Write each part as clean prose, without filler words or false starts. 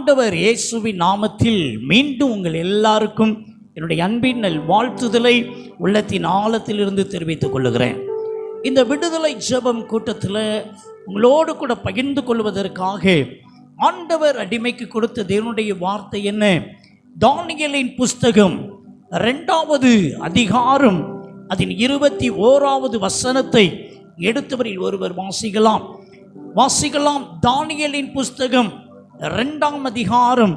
ஆண்டவர் இயேசுவின் நாமத்தில் மீண்டும் உங்கள் எல்லாருக்கும் என்னுடைய அன்பின் நல் வாழ்த்துதலை உள்ளத்தின் ஆழத்திலிருந்து தெரிவித்துக் கொள்ளுகிறேன். இந்த விடுதலை ஜெபம் கூட்டத்தில் உங்களோடு கூட பகிர்ந்து கொள்வதற்காக ஆண்டவர் அடிமைக்கு கொடுத்த தேவனுடைய வார்த்தை என்ன? தானியேலின் புஸ்தகம் 2வது அதிகாரம் அதன் 21வது வசனத்தை எடுத்தவரில் ஒருவர் வாசிக்கலாம். தானியேலின் புஸ்தகம் 2ஆம் அதிகாரம்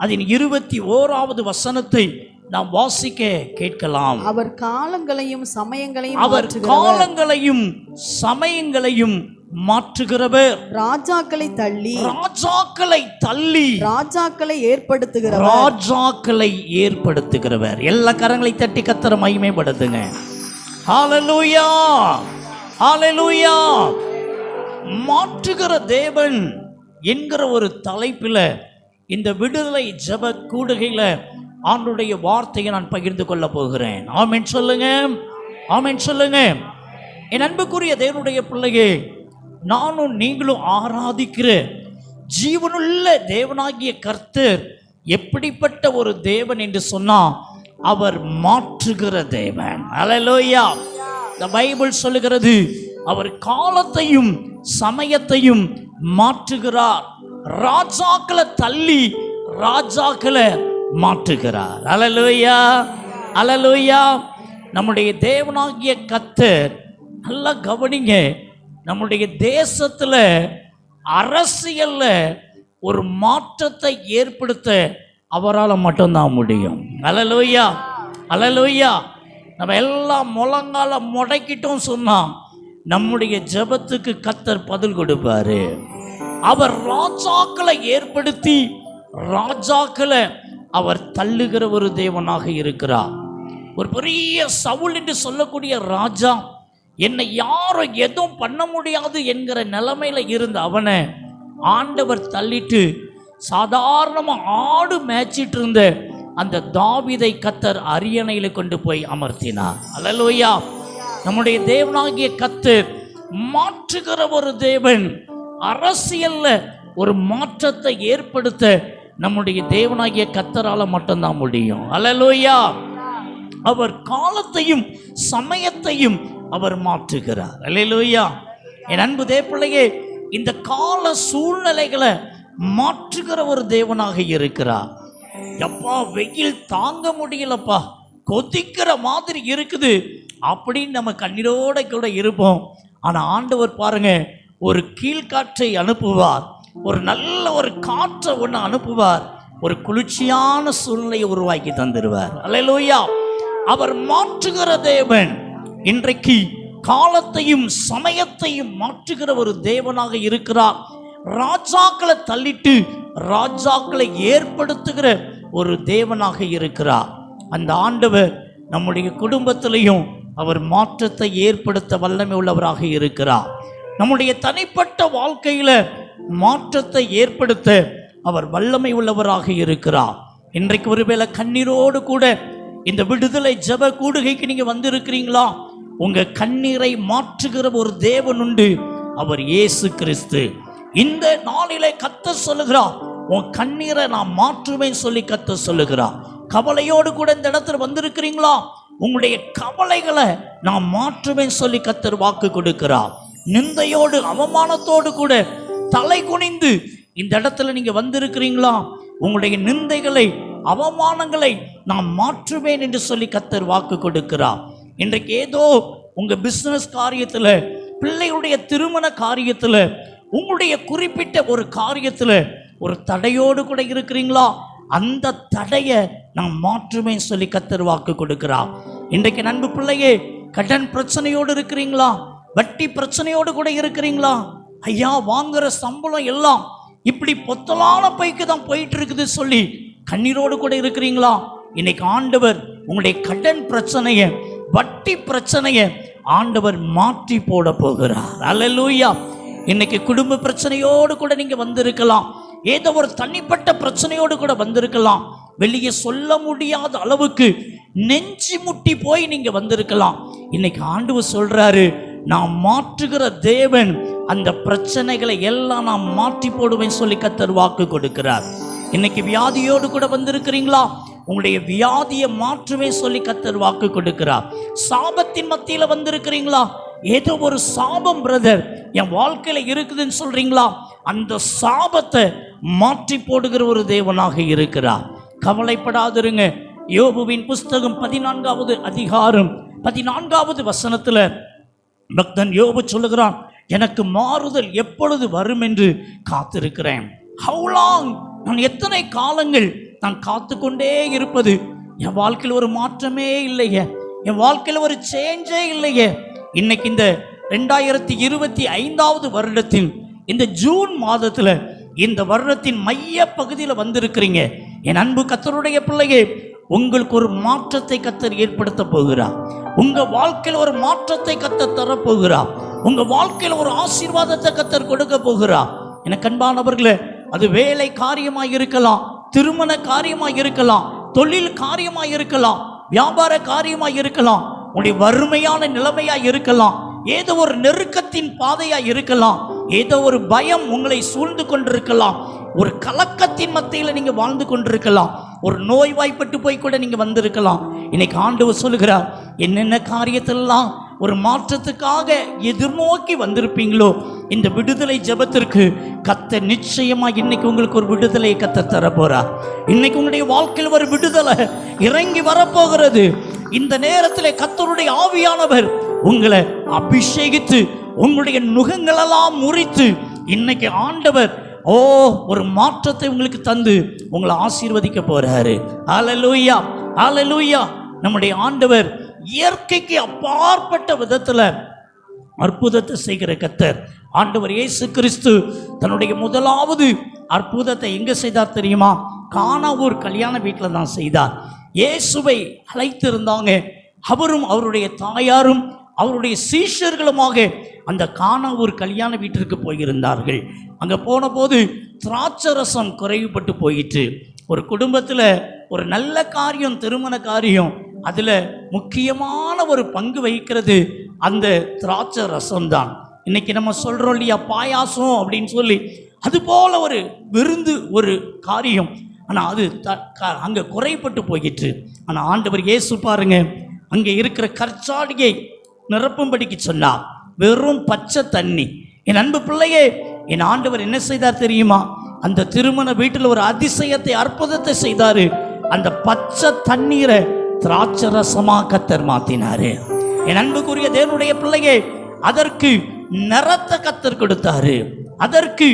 அதன் 21வது வசனத்தை நாம் வாசிக்க கேட்கலாம். அவர் காலங்களையும் சமயங்களையும் மாற்றுகிறவர், ராஜாக்களை தள்ளி ராஜாக்களை ஏற்படுத்துகிறவர். எல்லா கரங்களை தட்டி கர்த்தரை மகிமைப்படுத்துங்க. ஹல்லேலூயா, ஹல்லேலூயா. மாற்றுகிற தேவன் என்கிற ஒரு தலைப்பில் இந்த விடுதலை ஜெப கூடுகையில் ஆண்டுடைய வார்த்தையை நான் பகிர்ந்து கொள்ள போகிறேன். ஆமென் சொல்லுங்க, ஆமென் சொல்லுங்க. என் அன்புக்குரிய தேவனுடைய பிள்ளையே, நானும் நீங்களும் ஆராதிக்கிற ஜீவனுள்ள தேவனாகிய கர்த்தர் எப்படிப்பட்ட ஒரு தேவன் என்று சொன்னால் அவர் மாற்றுகிற தேவன். ஹல்லேலூயா. இந்த பைபிள் சொல்லுகிறது அவர் காலத்தையும் சமயத்தையும் மாற்றுகிறார், ராஜாக்களை தள்ளி ராஜாக்களை மாற்றுகிறார். ஹல்லேலூயா, ஹல்லேலூயா. நம்முடைய தேவனாகிய கர்த்தர், நல்லா கவனிங்க, நம்முடைய தேசத்துல அரசியல்ல ஒரு மாற்றத்தை ஏற்படுத்த அவரால் மட்டும்தான் முடியும். ஹல்லேலூயா, ஹல்லேலூயா. நம்ம எல்லாம் முழங்கால முடக்கிட்டோம் சொன்னா நம்முடைய ஜெபத்துக்கு கர்த்தர் பதில் கொடுப்பாரு. அவர் ராஜாக்களை ஏற்படுத்தி ராஜாக்களை அவர் தள்ளுகிற ஒரு தேவனாக இருக்கிறார். ஒரு பெரிய சவுல் என்று சொல்லக்கூடிய ராஜா, என்னை யாரும் எதுவும் பண்ண முடியாது என்கிற நிலைமையில இருந்த அவனை ஆண்டவர் தள்ளிட்டு சாதாரணமாக ஆடு மேய்ச்சிட்டு இருந்த அந்த தாவீதை கர்த்தர் அரியணையில கொண்டு போய் அமர்த்தினார். ஹல்லேலூயா. நம்முடைய தேவனாகிய கர்த்தர் மாற்றுகிற ஒரு தேவன். அரசியல்ல ஒரு மாற்றத்தை ஏற்படுத்த நம்முடைய தேவனாகிய கர்த்தரால மட்டும்தான் முடியும். ஹல்லேலூயா. அவர் காலத்தையும் சமயத்தையும் அவர் மாற்றுகிறார். ஹல்லேலூயா. என் அன்பு தேவப்பிள்ளையே, இந்த கால சூழ்நிலைகளை மாற்றுகிற ஒரு தேவனாக இருக்கிறார். எப்பா வெயில் தாங்க முடியலப்பா, கொதிக்கிற மாதிரி இருக்குது அப்படின்னு நம்ம கண்ணீரோட கூட இருப்போம். ஆனால் ஆண்டவர் பாருங்க, ஒரு கீழ்காற்றை அனுப்புவார், ஒரு நல்ல ஒரு காற்றை ஒன்று அனுப்புவார், ஒரு குளிர்ச்சியான சூழ்நிலையை உருவாக்கி தந்துடுவார். ஹல்லேலூயா. அவர் மாற்றுகிற தேவன். இன்றைக்கு காலத்தையும் சமயத்தையும் மாற்றுகிற ஒரு தேவனாக இருக்கிறார். ராஜாக்களை தள்ளிட்டு ராஜாக்களை ஏற்படுத்துகிற ஒரு தேவனாக இருக்கிறார். அந்த ஆண்டவர் நம்முடைய குடும்பத்திலையும் அவர் மாற்றத்தை ஏற்படுத்த வல்லமை உள்ளவராக இருக்கிறார். நம்முடைய தனிப்பட்ட வாழ்க்கையில மாற்றத்தை ஏற்படுத்த அவர் வல்லமை உள்ளவராக இருக்கிறார். இன்றைக்கு ஒருவேளை கண்ணீரோடு கூட இந்த விடுதலை ஜெப கூடுகைக்கு நீங்க வந்திருக்கிறீங்களா? உங்க கண்ணீரை மாற்றுகிற ஒரு தேவன் உண்டு, அவர் இயேசு கிறிஸ்து. இந்த நாளிலே கர்த்தர் சொல்லுகிறார், உன் கண்ணீரை நான் மாற்றுவேன் சொல்லி கர்த்தர் சொல்லுகிறார். கவலையோடு கூட இந்த இடத்துல வந்திருக்கிறீங்களா? உங்களுடைய கவலைகளை நான் மாற்றுவேன் சொல்லி கர்த்தர் வாக்கு கொடுக்கிறார். நிந்தையோடு அவமானத்தோடு கூட தலை குனிந்து இந்த இடத்துல நீங்க வந்திருக்கிறீங்களா? உங்களுடைய நிந்தைகளை அவமானங்களை நான் மாற்றுவேன் என்று சொல்லி கர்த்தர் வாக்கு கொடுக்கிறார். இன்றைக்கு ஏதோ உங்க பிசினஸ் காரியத்துல, பிள்ளைகளுடைய திருமண காரியத்துல, உங்களுடைய குறிப்பிட்ட ஒரு காரியத்துல ஒரு தடையோடு கூட இருக்கிறீங்களா? அந்த தடையை நான் மாற்றுவேன் சொல்லி கர்த்தர் வாக்கு கொடுக்கிறார். இன்றைக்கு நண்பு பிள்ளையே, கடன் பிரச்சனையோடு இருக்கிறீங்களா? வட்டி பிரச்சனையோடு கூட இருக்கிறீங்களா? ஐயா, வாங்குற சம்பளம் எல்லாம் இப்படி பொத்தலான பைக்கு தான் போயிட்டு இருக்குது சொல்லி கண்ணீரோடு கூட இருக்கிறீங்களா? இன்னைக்கு ஆண்டவர் உங்களுடைய கடன் பிரச்சனையை, வட்டி பிரச்சனையை ஆண்டவர் மாற்றி போட போகிறார். ஹல்லேலூயா. இன்னைக்கு குடும்ப பிரச்சனையோடு கூட நீங்க வந்திருக்கலாம், ஏதோ ஒரு தனிப்பட்ட பிரச்சனையோடு கூட வந்திருக்கலாம், வெளியே சொல்ல முடியாத அளவுக்கு நெஞ்சி முட்டி போய் நீங்க வந்திருக்கலாம். இன்னைக்கு ஆண்டவர் சொல்றாரு, நான் மாற்றுகிற தேவன், அந்த பிரச்சனைகளை எல்லாம் நான் மாற்றி போடுவேன் சொல்லி கர்த்தர் வாக்கு கொடுக்கிறார். இன்னைக்கு வியாதியோடு கூட வந்திருக்கிறீங்களா? உங்களுடைய வியாதியை மாற்றுவே சொல்லி கர்த்தர் வாக்கு கொடுக்கிறார். சாபத்தின் மத்தியில வந்திருக்கிறீங்களா? ஏதோ ஒரு சாபம் பிரதர் என் வாழ்க்கையில இருக்குதுன்னு சொல்றீங்களா? அந்த சாபத்தை மாற்றி போடுகிற ஒரு தேவனாக இருக்கிறார். கவலைப்படாதிருங்க. யோபுவின் புஸ்தகம் 14வது அதிகாரம் 14வது வசனத்துல பக்தன் யோபு சொல்லுகிறான், எனக்கு மாறுதல் எப்பொழுது வரும் என்று காத்திருக்கிறேன். How long? நான் எத்தனை காலங்கள் நான் காத்து கொண்டே இருப்பது? என் வாழ்க்கையில் ஒரு மாற்றமே இல்லையே, என் வாழ்க்கையில் ஒரு சேஞ்சே இல்லையே. இன்னைக்கு இந்த 2025வது வருடத்தின் இந்த ஜூன் மாதத்துல இந்த வருடத்தின் மைய பகுதியில் வந்திருக்கிறீங்க. என் அன்பு கர்த்தருடைய பிள்ளையே, உங்களுக்கு ஒரு மாற்றத்தை கர்த்தர் ஏற்படுத்த போகிறார். உங்க வாழ்க்கையில் ஒரு மாற்றத்தை கர்த்தர் தரப்போகிறார். உங்க வாழ்க்கையில் ஒரு ஆசீர்வாதத்தை கர்த்தர் கொடுக்க போகிறார். எனக்கு அன்பானவர்களே, அது வேலை காரியமாய் இருக்கலாம், திருமண காரியமாய் இருக்கலாம், தொழில் காரியமாய் இருக்கலாம், வியாபார காரியமாய் இருக்கலாம், உங்களுடைய வறுமையான நிலைமையாய் இருக்கலாம், ஏதோ ஒரு நெருக்கத்தின் பாதையாய் இருக்கலாம், ஏதோ ஒரு பயம் உங்களை சூழ்ந்து கொண்டிருக்கலாம், ஒரு கலக்கத்தின் மத்தியில் நீங்க வாழ்ந்து கொண்டிருக்கலாம், ஒரு நோய்வாய்ப்பட்டு போய் கூட நீங்க வந்திருக்கலாம். இன்னைக்கு ஆண்டவர் சொல்லுகிறார், என்னென்ன காரியத்திலெல்லாம் ஒரு மாற்றத்துக்காக எதிர்நோக்கி வந்திருப்பீங்களோ இந்த விடுதலை ஜெபத்திற்கு கர்த்தர் நிச்சயமா இன்னைக்கு உங்களுக்கு ஒரு விடுதலை கர்த்தர் தர போறார். இன்னைக்கு உங்களுடைய வாழ்க்கையில் ஒரு விடுதலை இறங்கி வரப்போகிறது. இந்த நேரத்தில் கர்த்தருடைய ஆவியானவர் உங்களை அபிஷேகித்து உங்களுடைய நுகங்களெல்லாம் முறித்து இன்னைக்கு ஆண்டவர் ஒரு மாற்றத்தை உங்களுக்கு தந்து உங்களை ஆசீர்வதிக்க போறாரு. ஹல்லேலூயா, ஹல்லேலூயா. நம்முடைய ஆண்டவர் இயற்கைக்கு அப்பாற்பட்ட விதத்துல அற்புதத்தை செய்கிற கர்த்தர். ஆண்டவர் இயேசு கிறிஸ்து தன்னுடைய முதலாவது அற்புதத்தை எங்க செய்தார் தெரியுமா? கானாவூர் கல்யாண வீட்டில் தான் செய்தார். இயேசுவை அழைத்திருந்தாங்க. அவரும் அவருடைய தாயாரும் அவருடைய சீஷர்களுமாக அந்த கானாவூர் கல்யாண வீட்டிற்கு போயிருந்தார்கள். அங்கே போன போது திராட்சரசம் குறைவுபட்டு போயிற்று. ஒரு குடும்பத்தில் ஒரு நல்ல காரியம், திருமண காரியம், அதில் முக்கியமான ஒரு பங்கு வகிக்கிறது அந்த திராட்சை ரசம்தான். இன்னைக்கு நம்ம சொல்கிறோம் இல்லையா, பாயாசம் அப்படின்னு சொல்லி, அதுபோல் ஒரு விருந்து ஒரு காரியம். ஆனால் அது அங்கே குறைப்பட்டு போயிற்று. ஆனால் ஆண்டவர் இயேசு பாருங்க, அங்கே இருக்கிற கற்சாடியை நிரப்பும்படிக்கு சொன்னார். வெறும் பச்சை தண்ணி. என் அன்பு பிள்ளையே, என் ஆண்டவர் என்ன செய்தார் தெரியுமா? அந்த திருமண வீட்டில் ஒரு அதிசயத்தை, அற்புதத்தை செய்தாரு. அந்த பச்சை தண்ணீரை திராட்சை ரசமா கர்த்தர் மாத்தினாரு. என் அன்புக்குரிய தேவனுடைய பிள்ளையே, அதற்கு நிறத்தை கர்த்தர் கொடுத்தாரு, அதற்கு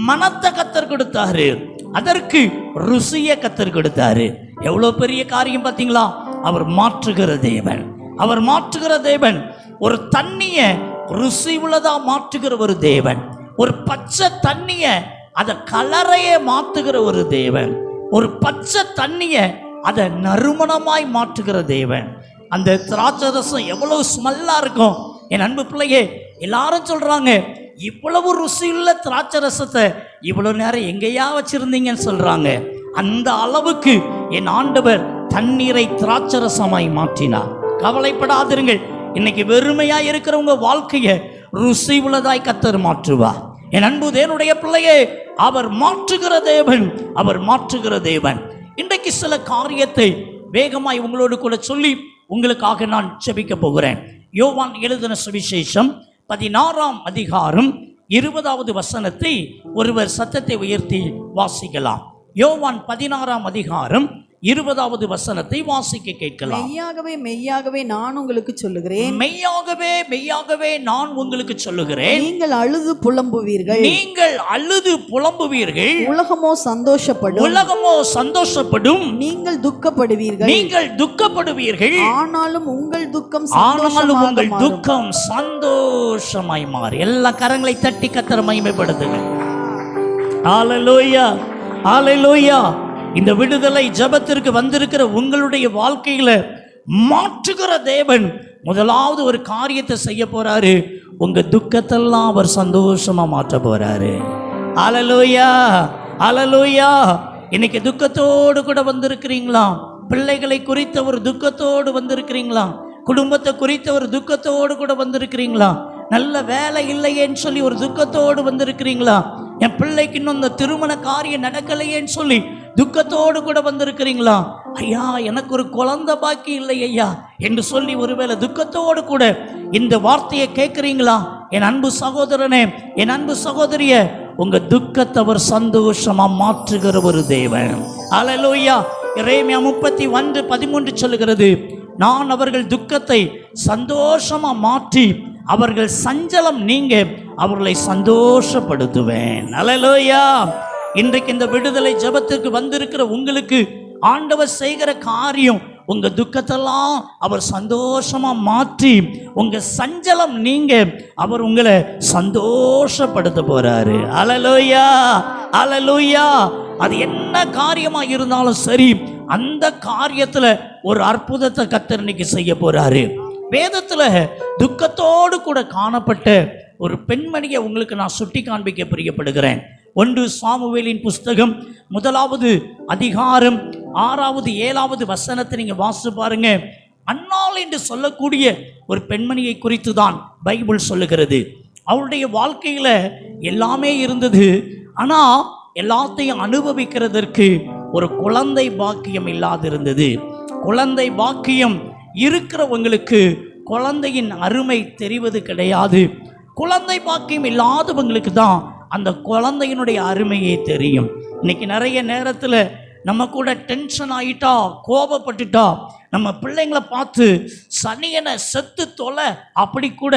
மனத்தை கர்த்தர் கொடுத்தாரு, அதற்கு ருசியை கர்த்தர் கொடுத்தாரு. எவ்வளவு பெரிய காரியம் பார்த்தீங்களா? அவர் மாற்றுகிற தேவன், அவர் மாற்றுகிற தேவன். ஒரு தண்ணிய ருசி உள்ளதா மாற்றுகிற ஒரு தேவன், ஒரு பச்சை தண்ணிய அதை கலரையே மாற்றுகிற ஒரு தேவன், ஒரு பச்சை தண்ணிய அதை நறுமணமாய் மாற்றுகிற தேவன். அந்த திராட்சை ரசம் எவ்வளவு ஸ்மெல்லா இருக்கும். என் அன்பு பிள்ளையே, எல்லாரும் சொல்றாங்க, இவ்வளவு ருசியுள்ள திராட்சை ரசத்தை இவ்வளவு நேரம் எங்கேயா வச்சிருந்தீங்கன்னு சொல்றாங்க. அந்த அளவுக்கு என் ஆண்டவர் தண்ணீரை திராட்சை ரசமாய் மாற்றினார். கவலைப்படாதிருங்கள். இன்னைக்கு வெறுமையா இருக்கிறவங்க வாழ்க்கையை ருசி உள்ளதாய் கர்த்தர் மாற்றுவார். என் அன்பு தேவனுடைய பிள்ளையே, அவர் மாற்றுகிற தேவன், அவர் மாற்றுகிற தேவன். இன்றைக்கு சில காரியத்தை வேகமாய் உங்களோடு கூட சொல்லி உங்களுக்காக நான் ஜெபிக்க போகிறேன். யோவான் எழுதின சுவிசேஷம் 16ஆம் அதிகாரம் 20வது வசனத்தை ஒருவர் சத்தத்தை உயர்த்தி வாசிக்கலாம். யோவான் 16ஆம் அதிகாரம் 20வது வசனத்தை வாசிக்க கேட்கலாம். மெய்யாகவே மெய்யாகவே நான் உங்களுக்கு சொல்லுகிறேன், மெய்யாகவே மெய்யாகவே நான் உங்களுக்கு சொல்லுகிறேன், நீங்கள் அழுது புலம்புவீர்கள், நீங்கள் அழுது புலம்புவீர்கள், உலகமோ சந்தோஷப்படும், உலகமோ சந்தோஷப்படும், நீங்கள் துக்கப்படுவீர்கள், நீங்கள் துக்கப்படுவீர்கள், ஆனாலும் உங்கள் துக்கம் ஆனாலும் உங்கள் துக்கம் சந்தோஷமாய் மாறி. எல்லா கரங்களை தட்டி கர்த்தரை மகிமைப்படுத்துங்க. ஹல்லேலூயா, ஹல்லேலூயா. இந்த விடுதலை ஜெபத்திற்கு வந்திருக்கிற உங்களுடைய வாழ்க்கையில மாற்றுகிற தேவன் முதலாவது ஒரு காரியத்தை செய்ய போறாரு. உங்க துக்கத்தெல்லாம் அவர் சந்தோஷமா மாற்ற போறாரு. ஹல்லேலூயா, ஹல்லேலூயா. இன்னைக்கு துக்கத்தோடு கூட வந்திருக்கிறீங்களா? பிள்ளைகளை குறித்த ஒரு துக்கத்தோடு வந்திருக்கிறீங்களா? குடும்பத்தை குறித்த ஒரு துக்கத்தோடு கூட வந்திருக்கிறீங்களா? நல்ல வேலை இல்லையேன்னு சொல்லி ஒரு துக்கத்தோடு வந்திருக்கிறீங்களா? என் பிள்ளைக்கு இன்னும் இந்த திருமண காரியம் நடக்கலையேன்னு சொல்லி துக்கத்தோடு கூட வந்திருக்கிறீங்களா? ஐயா, எனக்கு ஒரு குழந்தை பாக்கி இல்லை ஐயா என்று சொல்லி ஒருவேளை துக்கத்தோடு கூட இந்த வார்த்தையை கேட்கிறீங்களா? என் அன்பு சகோதரனே, என் அன்பு சகோதரிய, உங்க துக்கத்தை அவர் சந்தோஷமா மாற்றுகிற ஒரு தேவன். அல்லேலூயா. எரேமியா 31:13 சொல்லுகிறது, நான் அவர்கள் துக்கத்தை சந்தோஷமா மாற்றி அவர்கள் சஞ்சலம் நீங்க அவர்களை சந்தோஷப்படுத்துவேன். அல்லேலூயா. இன்றைக்கு இந்த விடுதலை ஜெபத்திற்கு வந்திருக்கிற உங்களுக்கு ஆண்டவர் செய்கிற காரியம், உங்க துக்கத்தெல்லாம் அவர் சந்தோஷமா மாற்றி உங்க சஞ்சலம் நீங்க அவர் உங்களை சந்தோஷப்படுத்த போறாரு. அல்லேலூயா, அல்லேலூயா. அது என்ன காரியமா இருந்தாலும் சரி, அந்த காரியத்துல ஒரு அற்புதத்தை கர்த்தர் இன்னைக்கு செய்ய போறாரு. வேதத்துல துக்கத்தோடு கூட காணப்பட்ட ஒரு பெண்மணியை உங்களுக்கு நான் சுட்டி காண்பிக்க பிரியப்படுகிறேன். 1 சாமுவேலின் புஸ்தகம் 1வது அதிகாரம் 6வது 7வது வசனத்தை நீங்க வாசித்து பாருங்க. அன்னாள் என்று சொல்லக்கூடிய ஒரு பெண்மணியை குறித்து தான் பைபிள் சொல்லுகிறது. அவருடைய வாழ்க்கையில எல்லாமே இருந்தது, ஆனா எல்லாத்தையும் அனுபவிக்கிறதற்கு ஒரு குழந்தை பாக்கியம் இல்லாதிருந்தது. குழந்தை பாக்கியம் இருக்கிறவங்களுக்கு குழந்தையின் அருமை தெரிவது கிடையாது. குழந்தை பாக்கியம் இல்லாதவங்களுக்கு தான் அந்த குழந்தையினுடைய அருமையே தெரியும். இன்னைக்கு நிறைய நேரத்தில் நம்ம கூட டென்ஷன் ஆகிட்டா, கோபப்பட்டுட்டா, நம்ம பிள்ளைங்களை பார்த்து சனியனை செத்து தொலை அப்படி கூட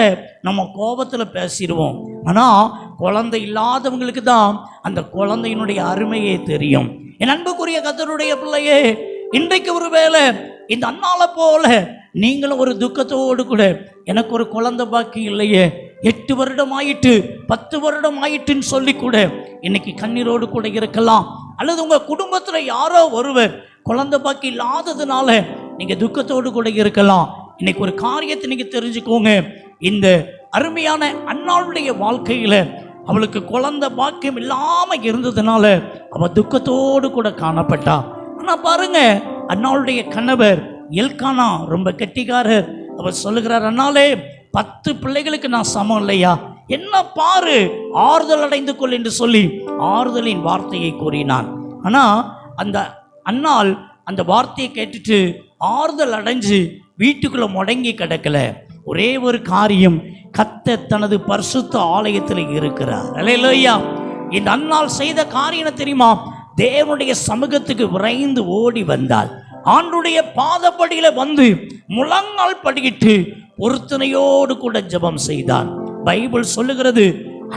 நம்ம கோபத்தில் பேசிடுவோம். ஆனால் குழந்தை இல்லாதவங்களுக்கு தான் அந்த குழந்தையினுடைய அருமையே தெரியும். என் அன்புக்குரிய கர்த்தருடைய பிள்ளையே, இன்றைக்கு ஒருவேளை இந்த அன்னாளை போல நீங்களும் ஒரு துக்கத்தோடு கூட, எனக்கு ஒரு குழந்தை பாக்கி இல்லையே, 8 வருடம் ஆயிட்டு 10 வருடம் ஆயிட்டுன்னு சொல்லி கூட இன்னைக்கு கண்ணீரோடு கூட இருக்கலாம். அல்லது உங்க குடும்பத்துல யாரோ ஒருவர் குழந்தை பாக்கி இல்லாததுனால நீங்க துக்கத்தோடு கூட இருக்கலாம். இன்னைக்கு ஒரு காரியத்தை நீங்க தெரிஞ்சுக்கோங்க. இந்த அருமையான அன்னாளுடைய வாழ்க்கையில அவளுக்கு குழந்தை பாக்கியம் இல்லாம இருந்ததுனால அவ துக்கத்தோடு கூட காணப்பட்டா. ஆனா பாருங்க, அன்னாளுடைய கணவர் எல்கானா ரொம்ப கெட்டிக்காரர். அவர் சொல்லுகிறார், அண்ணாலே 10 பிள்ளைகளுக்கு நான் சமம் இல்லையா, என்ன பாரு, ஆறுதல் அடைந்து கொள் என்று சொல்லி ஆறுதலின் வார்த்தையை கூறினான். ஆனா அந்த அன்னாள் அந்த வார்த்தையை கேட்டுட்டு ஆறுதல் அடைஞ்சு வீட்டுக்குள்ள முடங்கி கிடக்கல. ஒரே ஒரு காரியம், கர்த்தர் தனது பரிசுத்த ஆலயத்தில் இருக்கிறார். அல்லேலூயா. இந்த அன்னாள் செய்த காரியம் தெரியுமா? தேவனுடைய சமூகத்துக்கு விரைந்து ஓடி வந்தாள். ஆண்டுடைய பாதப்படியில வந்து முழங்கால் படியிட்டு பொருத்தனையோடு கூட ஜெபம் செய்தாள். பைபிள் சொல்லுகிறது,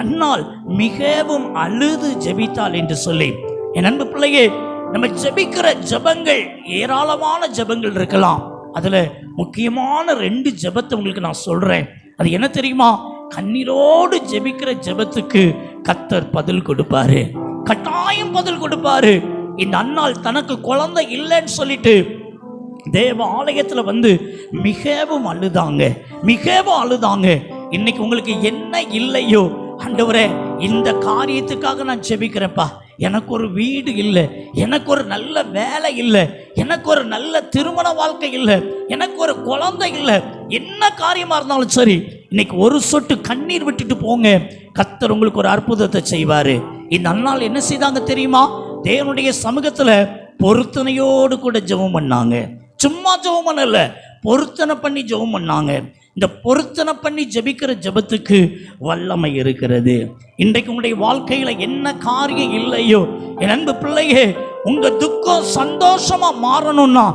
அன்னாள் மிகவும் அழுது ஜெபித்தாள் என்று சொல்லி. என் அன்பு பிள்ளையே, நம்ம ஜெபிக்கிற ஜெபங்கள் ஏராளமான ஜெபங்கள் இருக்கலாம். அதுல முக்கியமான 2 ஜெபத்தை உங்களுக்கு நான் சொல்றேன். அது என்ன தெரியுமா? கண்ணீரோடு ஜெபிக்கிற ஜெபத்துக்கு கர்த்தர் பதில் கொடுப்பாரு, கட்டாயம் பதில் கொடுப்பாரு. இந்த அன்னாள் தனக்கு குழந்தை இல்லைன்னு சொல்லிட்டு தேவ ஆலயத்துல வந்து மிகவும் அழுதாங்க, மிகவும் அழுதாங்க. இன்னைக்கு உங்களுக்கு என்ன இல்லையோ, ஆண்டவரே இந்த காரியத்துக்காக நான் ஜெபிக்கிறேன்ப்பா, எனக்கு ஒரு வீடு இல்லை, எனக்கு ஒரு நல்ல வேலை இல்லை, எனக்கு ஒரு நல்ல திருமண வாழ்க்கை இல்லை, எனக்கு ஒரு குழந்தை இல்லை, என்ன காரியமா இருந்தாலும் சரி, இன்னைக்கு ஒரு சொட்டு கண்ணீர் விட்டுட்டு போங்க, கர்த்தர் உங்களுக்கு ஒரு அற்புதத்தை செய்வாரு. இந்த அன்னாள் என்ன செய்தாங்க தெரியுமா? தேவனுடைய சமூகத்துல பொருத்தனையோடு கூட ஜெபம் பண்ணாங்க. சும்மா ஜெபம் பண்ணல, பொருத்தனை பண்ணி ஜெபம் பண்ணாங்க. இந்த பொருத்தனை பண்ணி ஜெபிக்கிற ஜெபத்துக்கு வல்லமை இருக்கிறது. இன்றைக்கு உங்களுடைய வாழ்க்கையில என்ன காரியம் இல்லையோ, என் அன்பு பிள்ளையே, உங்க துக்கம் சந்தோஷமா மாறணும்னா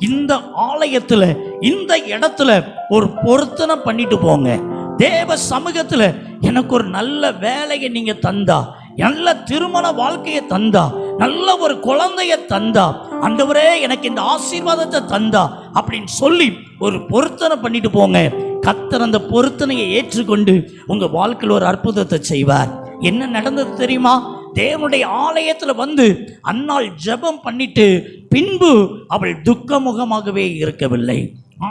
இந்த ஆலயத்துல, இந்த இடத்துல ஒரு பொருத்தனை பண்ணிட்டு போங்க. தேவ சமூகத்துல எனக்கு ஒரு நல்ல வேலையை நீங்க தந்தா, நல்ல திருமண வாழ்க்கையை தந்தா, நல்ல ஒரு குழந்தைய தந்தா, ஆண்டவரே எனக்கு இந்த ஆசீர்வாதத்தை தந்தா அப்படின்னு சொல்லி ஒரு பொருத்தனை பண்ணிட்டு போங்க. கர்த்தர் அந்த பொருத்தனையை ஏற்றுக்கொண்டு உங்க வாழ்க்கையில் ஒரு அற்புதத்தை செய்வார். என்ன நடந்தது தெரியுமா? தேவனுடைய ஆலயத்துல வந்து அன்னாள் ஜெபம் பண்ணிட்டு பின்பு அவள் துக்கமுகமாகவே இருக்கவில்லை.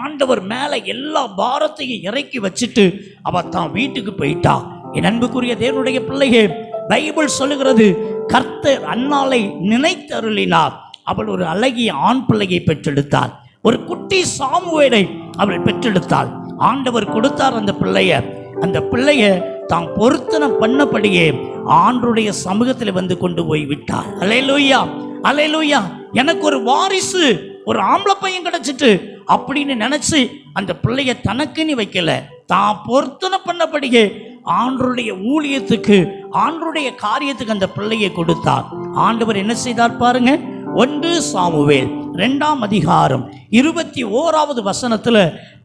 ஆண்டவர் மேல எல்லா பாரத்தையும் இறக்கி வச்சுட்டு அவ தான் வீட்டுக்கு போயிட்டா. என் அன்புக்குரிய தேவனுடைய பிள்ளையே, பைபிள் சொல்லுகிறது, கர்த்தர் அன்னாளை நினைத்தருளினார். அவள் ஒரு அழகிய ஆண் பிள்ளையை பெற்றெடுத்தாள். ஒரு குட்டி சாமுவேலை அவள் பெற்றெடுத்தாள். ஆண்டவர் கொடுத்தார் அந்த பிள்ளைய. அந்த பிள்ளைய தான் பொருத்தனை பண்ணபடியே ஆண்டவருடைய சமூகத்தில் வந்து கொண்டு போய் விட்டார். அல்லேலூயா. அல்லேலூயா, எனக்கு ஒரு வாரிசு, ஒரு ஆம்பளை பையன் கிடைச்சிட்டு அப்படின்னு நினைச்சு அந்த பிள்ளைய தனக்குன்னு வைக்கல, தான் பொருத்தனை பண்ணபடியே ஆண்டவருடைய ஊழியத்துக்கு, ஆண்டவருடைய காரியத்துக்கு அந்த பிள்ளையை கொடுத்தார். ஆண்டவர் என்ன செய்தார் பாருங்க. 1 சாமுவேல் 2ஆம் அதிகாரம் 21வது வசனத்துல,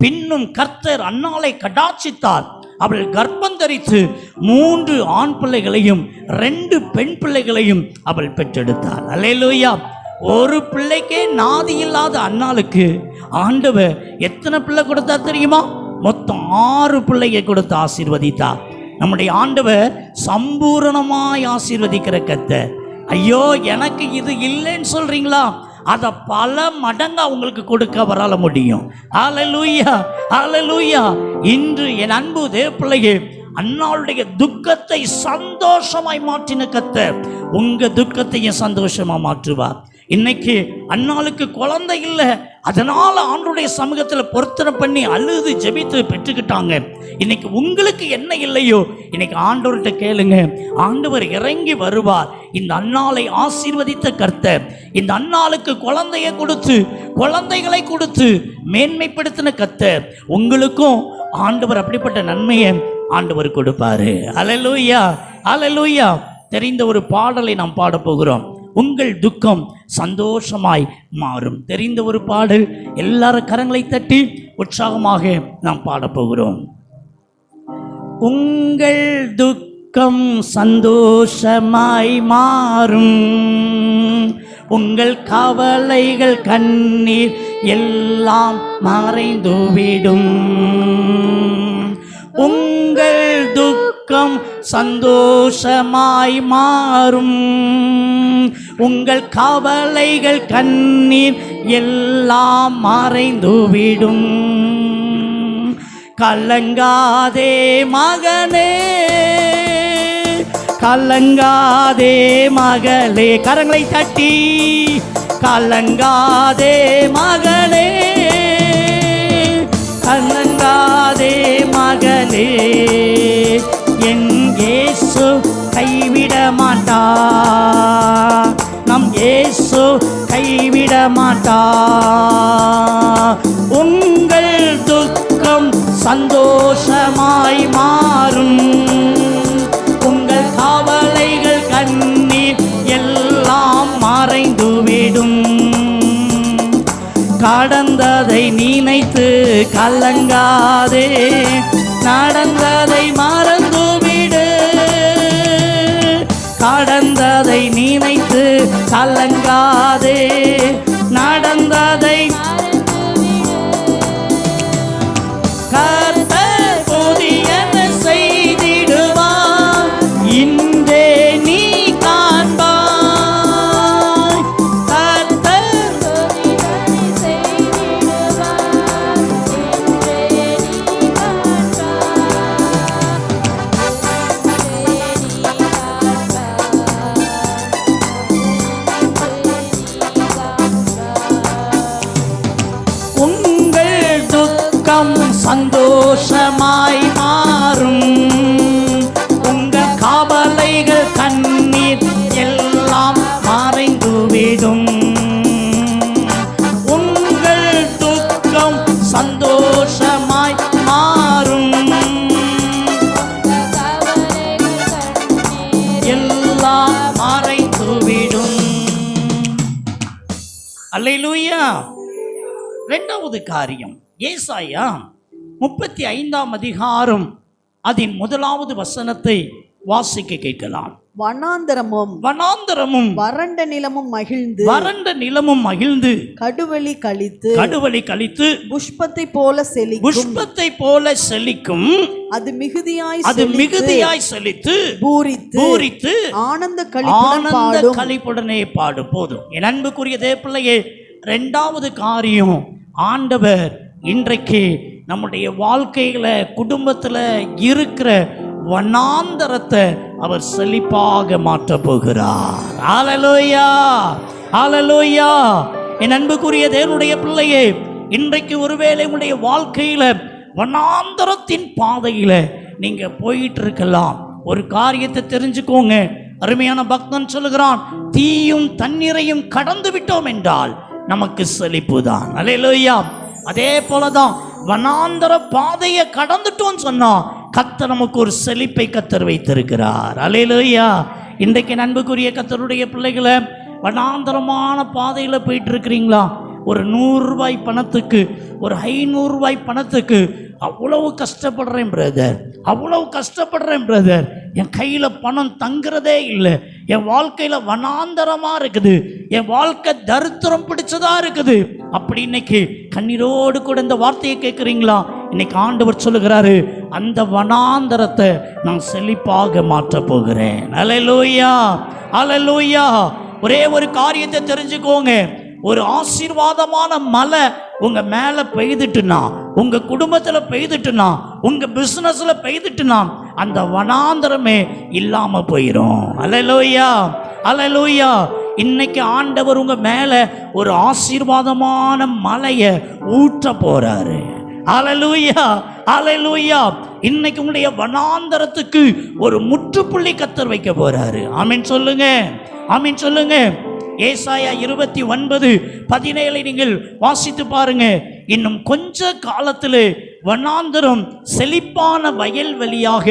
பின்னும் கர்த்தர் அன்னாளை கடாட்சித்தார், அவள் கர்ப்பம் தரித்து 3 ஆண் பிள்ளைகளையும் 2 பெண் பிள்ளைகளையும் அவள் பெற்றெடுத்தார். அல்லேலூயா. ஒரு பிள்ளைக்கே நாதி இல்லாத அன்னாளுக்கு ஆண்டவர் எத்தனை பிள்ளை கொடுத்தா தெரியுமா? மொத்தம் 6 பிள்ளையை கொடுத்து ஆசீர்வதித்தார். நம்முடைய ஆண்டவர் சம்பூரணமாய் ஆசீர்வதிக்கிற கர்த்தர். ஐயோ எனக்கு இது இல்லைன்னு சொல்றீங்களா? அதை பல மடங்கா உங்களுக்கு கொடுக்க வரால முடியும். ஹல்லேலூயா, ஹல்லேலூயா. இன்று என் அன்பு தேவப்பிள்ளையே, அன்னாளுடைய துக்கத்தை சந்தோஷமாய் மாற்றின கர்த்தர் உங்க துக்கத்தையும் சந்தோஷமா மாற்றுவார். இன்னைக்கு அன்னாளுக்கு குழந்தை இல்லை, அதனால ஆண்டவருடைய சமூகத்தில் பொருத்தனை பண்ணி அழுது ஜெபித்து பெற்றுக்கிட்டாங்க. இன்னைக்கு உங்களுக்கு என்ன இல்லையோ, இன்னைக்கு ஆண்டவர்கிட்ட கேளுங்க, ஆண்டவர் இறங்கி வருவார். இந்த அன்னாளை ஆசீர்வதித்த கர்த்தர் இந்த அன்னாளுக்கு குழந்தையை கொடுத்து, குழந்தைகளை கொடுத்து மேன்மைப்படுத்தின கர்த்தர் உங்களுக்கும் ஆண்டவர் அப்படிப்பட்ட நன்மையை ஆண்டவர் கொடுப்பாரு. அல்லேலூயா, அல்லேலூயா. தெரிந்த ஒரு பாடலை நாம் பாட போகிறோம். உங்கள் துக்கம் சந்தோஷமாய் மாறும். தெரிந்த ஒரு பாடல், எல்லாரும் கரங்களை தட்டி உற்சாகமாக நாம் பாட போகிறோம். உங்கள் துக்கம் சந்தோஷமாய் மாறும், உங்கள் கவலைகள் கண்ணீர் எல்லாம் மறைந்துவிடும். உங்கள் துக்கம் சந்தோஷமாய் மாறும், உங்கள் கவலைகள் கண்ணீர் எல்லாம் மறைந்துவிடும். கலங்காதே மகனே, கலங்காதே மகளே, கரங்களை தட்டி கலங்காதே மகனே, கலங்காதே மகளே, என் இயேசு கைவிட மாட்டா, நம் இயேசு கைவிட மாட்டா. உங்கள் துக்கம் சந்தோஷமாய் மாறும், உங்கள் கவலைகள் கண்ணீர் எல்லாம் மறைந்துவிடும். கடந்ததை நினைத்து கலங்காதே, நடந்ததை மறந்துவிடு. கடந்ததை நினைத்து கலங்காதே, நடந்ததை கர்த்தர் புதியன செய்திடுவார், இன்றே நீ காண்பாய். கர்த்தர் புதியன செய்திடுவார், இன்றே நீ காண்பாய். உங்கள் துக்கம் சந்தோஷமாய் மாறும், உங்கள் கவலைகள் கண்ணீர் எல்லாம் மறைந்துவிடும். உங்கள் துக்கம் சந்தோஷமாய் மாறும், எல்லாம் மறைந்துவிடும். அல்லேலூயா. 2வது காரியம், ஏசாயா 35ஆம் அதிகாரம் அதன் 1வது வசனத்தை வாசிக்க கேட்கலாம். வனாந்தரமும் வனாந்தரமும் வறண்ட நிலமும் மகிழ்ந்து, வறண்ட நிலமும் மகிழ்ந்து, கடுவெளி கழித்து, கடுவெளி கழித்து, புஷ்பத்தை போல செழிக்கும், புஷ்பத்தை போல செழிக்கும். அது மிகுதியாய் அது மிகுதியாய் செழித்து பூரித்து பூரித்து ஆனந்த களிப்புடன் ஆனந்த பாடும். களிப்புடனே பாடு. போதும் என் அன்புக்குரிய தேவப்பிள்ளையே, 2வது காரியம், ஆண்டவர் இன்றைக்கு நம்முடைய வாழ்க்கையில, குடும்பத்துல இருக்கிற வனாந்தரத்தை அவர் செழிப்பாக மாற்ற போகிறார். ஹல்லேலூயா, ஹல்லேலூயா. என் அன்புக்குரிய தேவனுடைய பிள்ளையே, இன்றைக்கு ஒருவேளை உங்களுடைய வாழ்க்கையில வனாந்தரத்தின் பாதையில நீங்க போயிட்டு இருக்கலாம். ஒரு காரியத்தை தெரிஞ்சுக்கோங்க, அருமையான பக்தன் சொல்லுகிறான், தீயும் தண்ணீரையும் கடந்து விட்டோம் என்றால் நமக்கு செழிப்பு தான். அல்லேலூயா. அதே போலதான் வனாந்தர பாதையை கடந்துட்டோம் சொன்னா கர்த்தர் நமக்கு ஒரு செழிப்பை கர்த்தர் வைத்திருக்கிறார். அல்லேலூயா. இன்றைக்கு அன்புக்குரிய கர்த்தருடைய பிள்ளைகளை, வனாந்தரமான பாதையில் போயிட்டு இருக்கிறீங்களா? ஒரு 100 ரூபாய் பணத்துக்கு, ஒரு 500 ரூபாய் பணத்துக்கு அவ்வளவு கஷ்டப்படுறேன் பிரதர், அவ்வளவு கஷ்டப்படுறேன் பிரதர், என் கையில் பணம் தங்குறதே இல்லை, என் வாழ்க்கையில் வனாந்தரமாக இருக்குது, என் வாழ்க்கை தரித்திரம் பிடிச்சதா இருக்குது. அப்படி இன்னைக்கு கண்ணீரோடு கூட இந்த வார்த்தையை கேட்குறீங்களா? இன்னைக்கு ஆண்டவர் சொல்லுகிறாரு, அந்த வனாந்தரத்தை நான் செழிப்பாக மாற்ற போகிறேன். அல்லேலூயா, அல்லேலூயா. ஒரே ஒரு காரியத்தை தெரிஞ்சுக்கோங்க, ஒரு ஆசீர்வாதமான மழை உங்க மேல பெய்துட்டுனா, உங்க குடும்பத்துல பெய்துட்டுனா, உங்க பிசினஸ்ல பெய்துட்டுனா அந்த வனாந்தரமே இல்லாம போயிடும். அல்லேலூயா, அல்லேலூயா. இன்னைக்கு ஆண்டவர் உங்க மேல ஒரு ஆசீர்வாதமான மழையை ஊற்ற போறாரு. அல்லேலூயா, அல்லேலூயா. இன்னைக்கு உங்களுடைய வனாந்தரத்துக்கு ஒரு முற்றுப்புள்ளி கர்த்தர் வைக்க போறாரு. ஆமென் சொல்லுங்க, ஆமென் சொல்லுங்க. ஏசாயா 29:17 நீங்கள் வாசித்து பாருங்க. இன்னும் கொஞ்ச காலத்தில் வனாந்தரம் செழிப்பான வயல்வெளியாக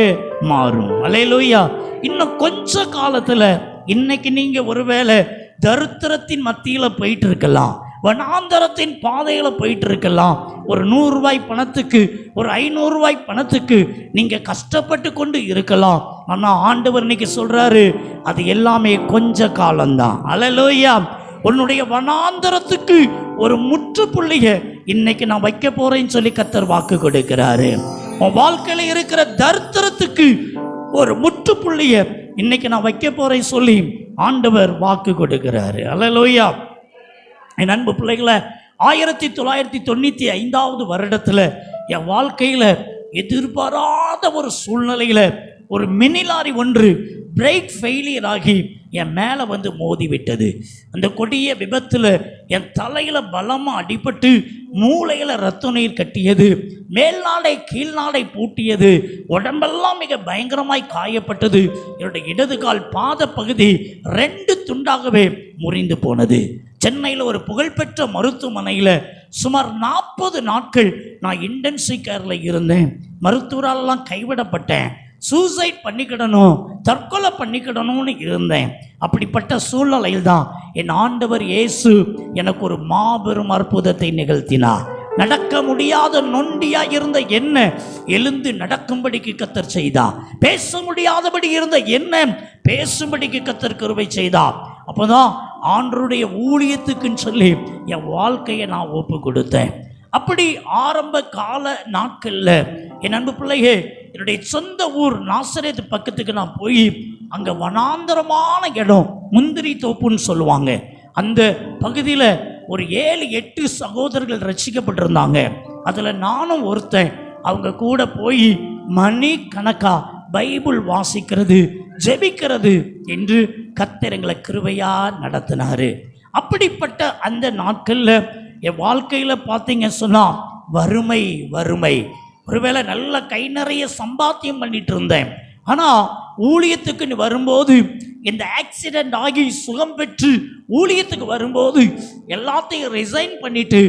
மாறும். அல்லேலூயா. இன்னும் கொஞ்ச காலத்தில், இன்னைக்கு நீங்க ஒருவேளை தரித்திரத்தின் மத்தியில் போயிட்டு இருக்கலாம், வனாந்தரத்தின் பாதையில் போயிட்டு இருக்கலாம். ஒரு 100 ரூபாய் பணத்துக்கு, ஒரு 500 ரூபாய் பணத்துக்கு நீங்க கஷ்டப்பட்டு கொண்டு இருக்கலாம். ஆனா ஆண்டவர் இன்னைக்கு சொல்றாரு, அது எல்லாமே கொஞ்ச காலம்தான். அல்லேலூயா. உன்னுடைய வனாந்தரத்துக்கு ஒரு முற்றுப்புள்ளியை இன்னைக்கு நான் வைக்க போறேன்னு சொல்லி கர்த்தர் வாக்கு கொடுக்கிறாரு. உன் வாழ்க்கையில இருக்கிற தரித்திரத்துக்கு ஒரு முற்றுப்புள்ளியை இன்னைக்கு நான் வைக்க போறேன்னு சொல்லி ஆண்டவர் வாக்கு கொடுக்கிறாரு. அல்லேலூயா. என் அன்பு பிள்ளைகளை, 1995 வருடத்தில் என் வாழ்க்கையில் எதிர்பாராத ஒரு சூழ்நிலையில் ஒரு மினி லாரி ஒன்று பிரேக் ஃபெயிலியர் ஆகி என் மேலே வந்து மோதி விட்டது. அந்த கொடிய விபத்தில் என் தலையில் பலமாக அடிபட்டு மூளையில் ரத்த நீர் கட்டியது, மேல்நாடை கீழ்நாடை பூட்டியது, உடம்பெல்லாம் மிக பயங்கரமாய் காயப்பட்டது. என்னுடைய இடது கால் பாத பகுதி 2 துண்டாகவே முறிந்து போனது. சென்னையில் ஒரு புகழ்பெற்ற மருத்துவமனையில் சுமார் 40 நாட்கள் நான் இன்டென்சிவ் கேரில் இருந்தேன். மருத்துவராலெல்லாம் கைவிடப்பட்டேன். சூசைட் பண்ணிக்கிடணும், தற்கொலை பண்ணிக்கிடணும்னு இருந்தேன். அப்படிப்பட்ட சூழ்நிலையில் தான் என் ஆண்டவர் இயேசு எனக்கு ஒரு மாபெரும் அற்புதத்தை நிகழ்த்தினார். நடக்க முடியாத நொண்டியா இருந்த என்ன எழுந்து நடக்கும்படிக்கு கர்த்தர் செய்தார். பேச முடியாதபடி இருந்த என்ன பேசும்படிக்கு கர்த்தர் கிருபை செய்தார். அப்போதான் ஆண்டவருடைய ஊழியத்துக்குன்னு சொல்லி என் வாழ்க்கையை நான் ஒப்பு கொடுத்தேன். அப்படி ஆரம்ப கால நாட்களில் என் அன்பு பிள்ளையே, என்னுடைய சொந்த ஊர் நாசரேத் பக்கத்துக்கு நான் போய் அங்கே வனாந்தரமான இடம், முந்திரி தோப்புன்னு சொல்லுவாங்க, அந்த பகுதியில் ஒரு 7-8 சகோதரர்கள் ரட்சிக்கப்பட்டிருந்தாங்க. அதில் நானும் ஒருத்தன். அவங்க கூட போய் மணி கணக்கா பைபிள் வாசிக்கிறது, ஜெபிக்கிறது என்று கர்த்தர் எங்களை கிருபையா நடத்தினாரு. அப்படிப்பட்ட அந்த நாட்களில் என் வாழ்க்கையில் பார்த்தீங்க சொன்னால் வறுமை வறுமை. ஒருவேளை நல்ல கை நிறைய சம்பாத்தியம் பண்ணிட்டு இருந்தேன். ஆனால் ஊழியத்துக்கு வரும்போது, இந்த ஆக்சிடென்ட் ஆகி சுகம் பெற்று ஊழியத்துக்கு வரும்போது எல்லாத்தையும் ரிசைன் பண்ணிட்டு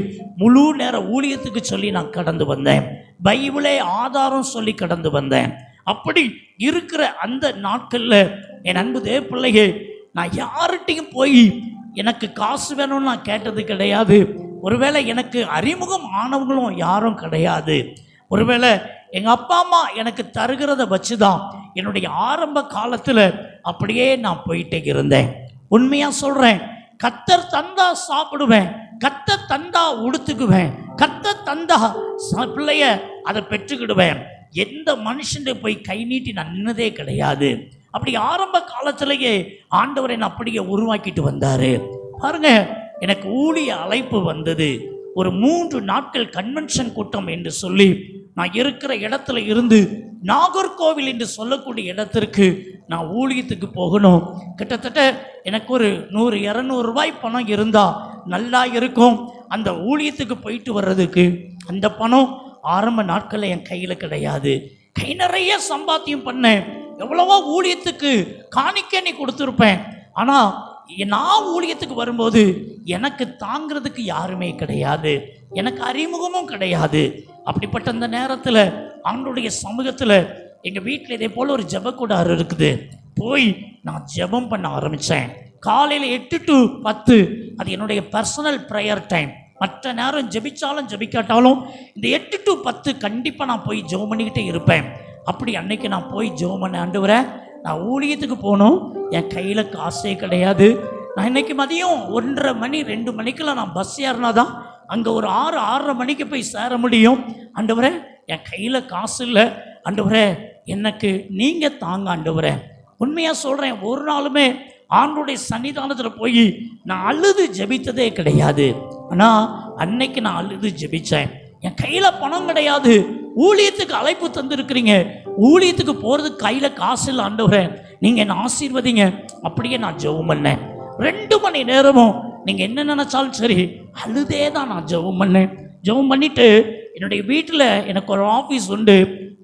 முழு நேர ஊழியத்துக்கு சொல்லி நான் கடந்து வந்தேன். பைபிளே ஆதாரம் சொல்லி கடந்து வந்தேன். அப்படி இருக்கிற அந்த நாட்களில் என் அன்பு தேவ பிள்ளையே, நான் யார்கிட்டையும் போய் எனக்கு காசு வேணும்னு நான் கேட்டது கிடையாது. ஒருவேளை எனக்கு அறிமுகம் ஆனவங்களும் யாரும் கிடையாது. ஒருவேளை எங்கள் அப்பா அம்மா எனக்கு தருகிறத வச்சு தான் என்னுடைய ஆரம்ப காலத்தில் அப்படியே நான் போயிட்டே இருந்தேன். உண்மையாக சொல்கிறேன், கர்த்தர் தந்தா சாப்பிடுவேன், கர்த்தர் தந்தா உடுத்துக்குவேன், கர்த்தர் தந்தா பிள்ளைய அதை பெற்றுக்கிடுவேன். எந்த மனுஷன் போய் கை நீட்டி நான் நின்னதே கிடையாது. அப்படி ஆரம்ப காலத்திலேயே ஆண்டவர் என்னை அப்படியே உருவாக்கிட்டு வந்தார். பாருங்க, எனக்கு ஊழிய அழைப்பு வந்தது. ஒரு 3 நாட்கள் கன்வென்ஷன் கூட்டம் என்று சொல்லி நான் இருக்கிற இடத்துல இருந்து நாகர்கோவில் என்று சொல்லக்கூடிய இடத்திற்கு நான் ஊழியத்துக்கு போகணும். கிட்டத்தட்ட எனக்கு ஒரு 100-200 ரூபாய் பணம் இருந்தால் நல்லா இருக்கும் அந்த ஊழியத்துக்கு போயிட்டு வர்றதுக்கு. அந்த பணம் ஆரம்ப நாட்களில் என் கையில் கிடையாது. கை நிறைய சம்பாத்தியம் பண்ணேன். எவ்வளவோ ஊழியத்துக்கு காணிக்கை நீ கொடுத்துருப்பேன். ஆனால் நான் ஊழியத்துக்கு வரும்போது எனக்கு தாங்கிறதுக்கு யாருமே கிடையாது, எனக்கு அறிமுகமும் கிடையாது. அப்படிப்பட்ட அந்த நேரத்தில் ஆண்டவருடைய சமூகத்தில் எங்கள் வீட்டில் இதே போல் ஒரு ஜெபக்கூடாரம் இருக்குது. போய் நான் ஜெபம் பண்ண ஆரம்பித்தேன். காலையில் 8 to 10 அது என்னுடைய பர்சனல் ப்ரேயர் டைம். மற்ற நேரம் ஜெபிச்சாலும் ஜெபிக்காட்டாலும் இந்த 8 to 10 கண்டிப்பாக நான் போய் ஜெபம் பண்ணிக்கிட்டே இருப்பேன். அப்படி அன்னைக்கு நான் போய் ஜெபம் பண்ண, ஆண்டவரே நான் ஊழியத்துக்கு போகணும், என் கையில் காசே கிடையாது. நான் இன்னைக்கு மதியம் 1:30 மணி 2 மணிக்கெல்லாம் நான் பஸ் ஏறினா தான் அங்கே ஒரு 6-6:30 மணிக்கு போய் சேர முடியும். ஆண்டவரே என் கையில் காசு இல்லை, ஆண்டவரே எனக்கு நீங்கள் தாங்க ஆண்டவரே. உண்மையாக சொல்கிறேன், ஒரு நாளுமே ஆண்டவருடைய சன்னிதானத்தில் போய் நான் அழுது ஜெபித்ததே கிடையாது. ஆனால் அன்னைக்கு நான் அழுது ஜெபித்தேன். என் கையில் பணம் கிடையாது, ஊழியத்துக்கு அழைப்பு தந்துருக்கிறீங்க, ஊழியத்துக்கு போகிறதுக்கு கையில் காசு இல்லை ஆண்டவரே, நீங்கள் என்னை ஆசீர்வதிங்க. அப்படியே நான் ஜெபம் பண்ணேன். 2 மணி நேரமும் நீங்கள் என்ன நினச்சாலும் சரி அழுதே தான் நான் ஜெபம் பண்ணேன். ஜெபம் பண்ணிவிட்டு என்னுடைய வீட்டில் எனக்கு ஒரு ஆஃபீஸ் உண்டு.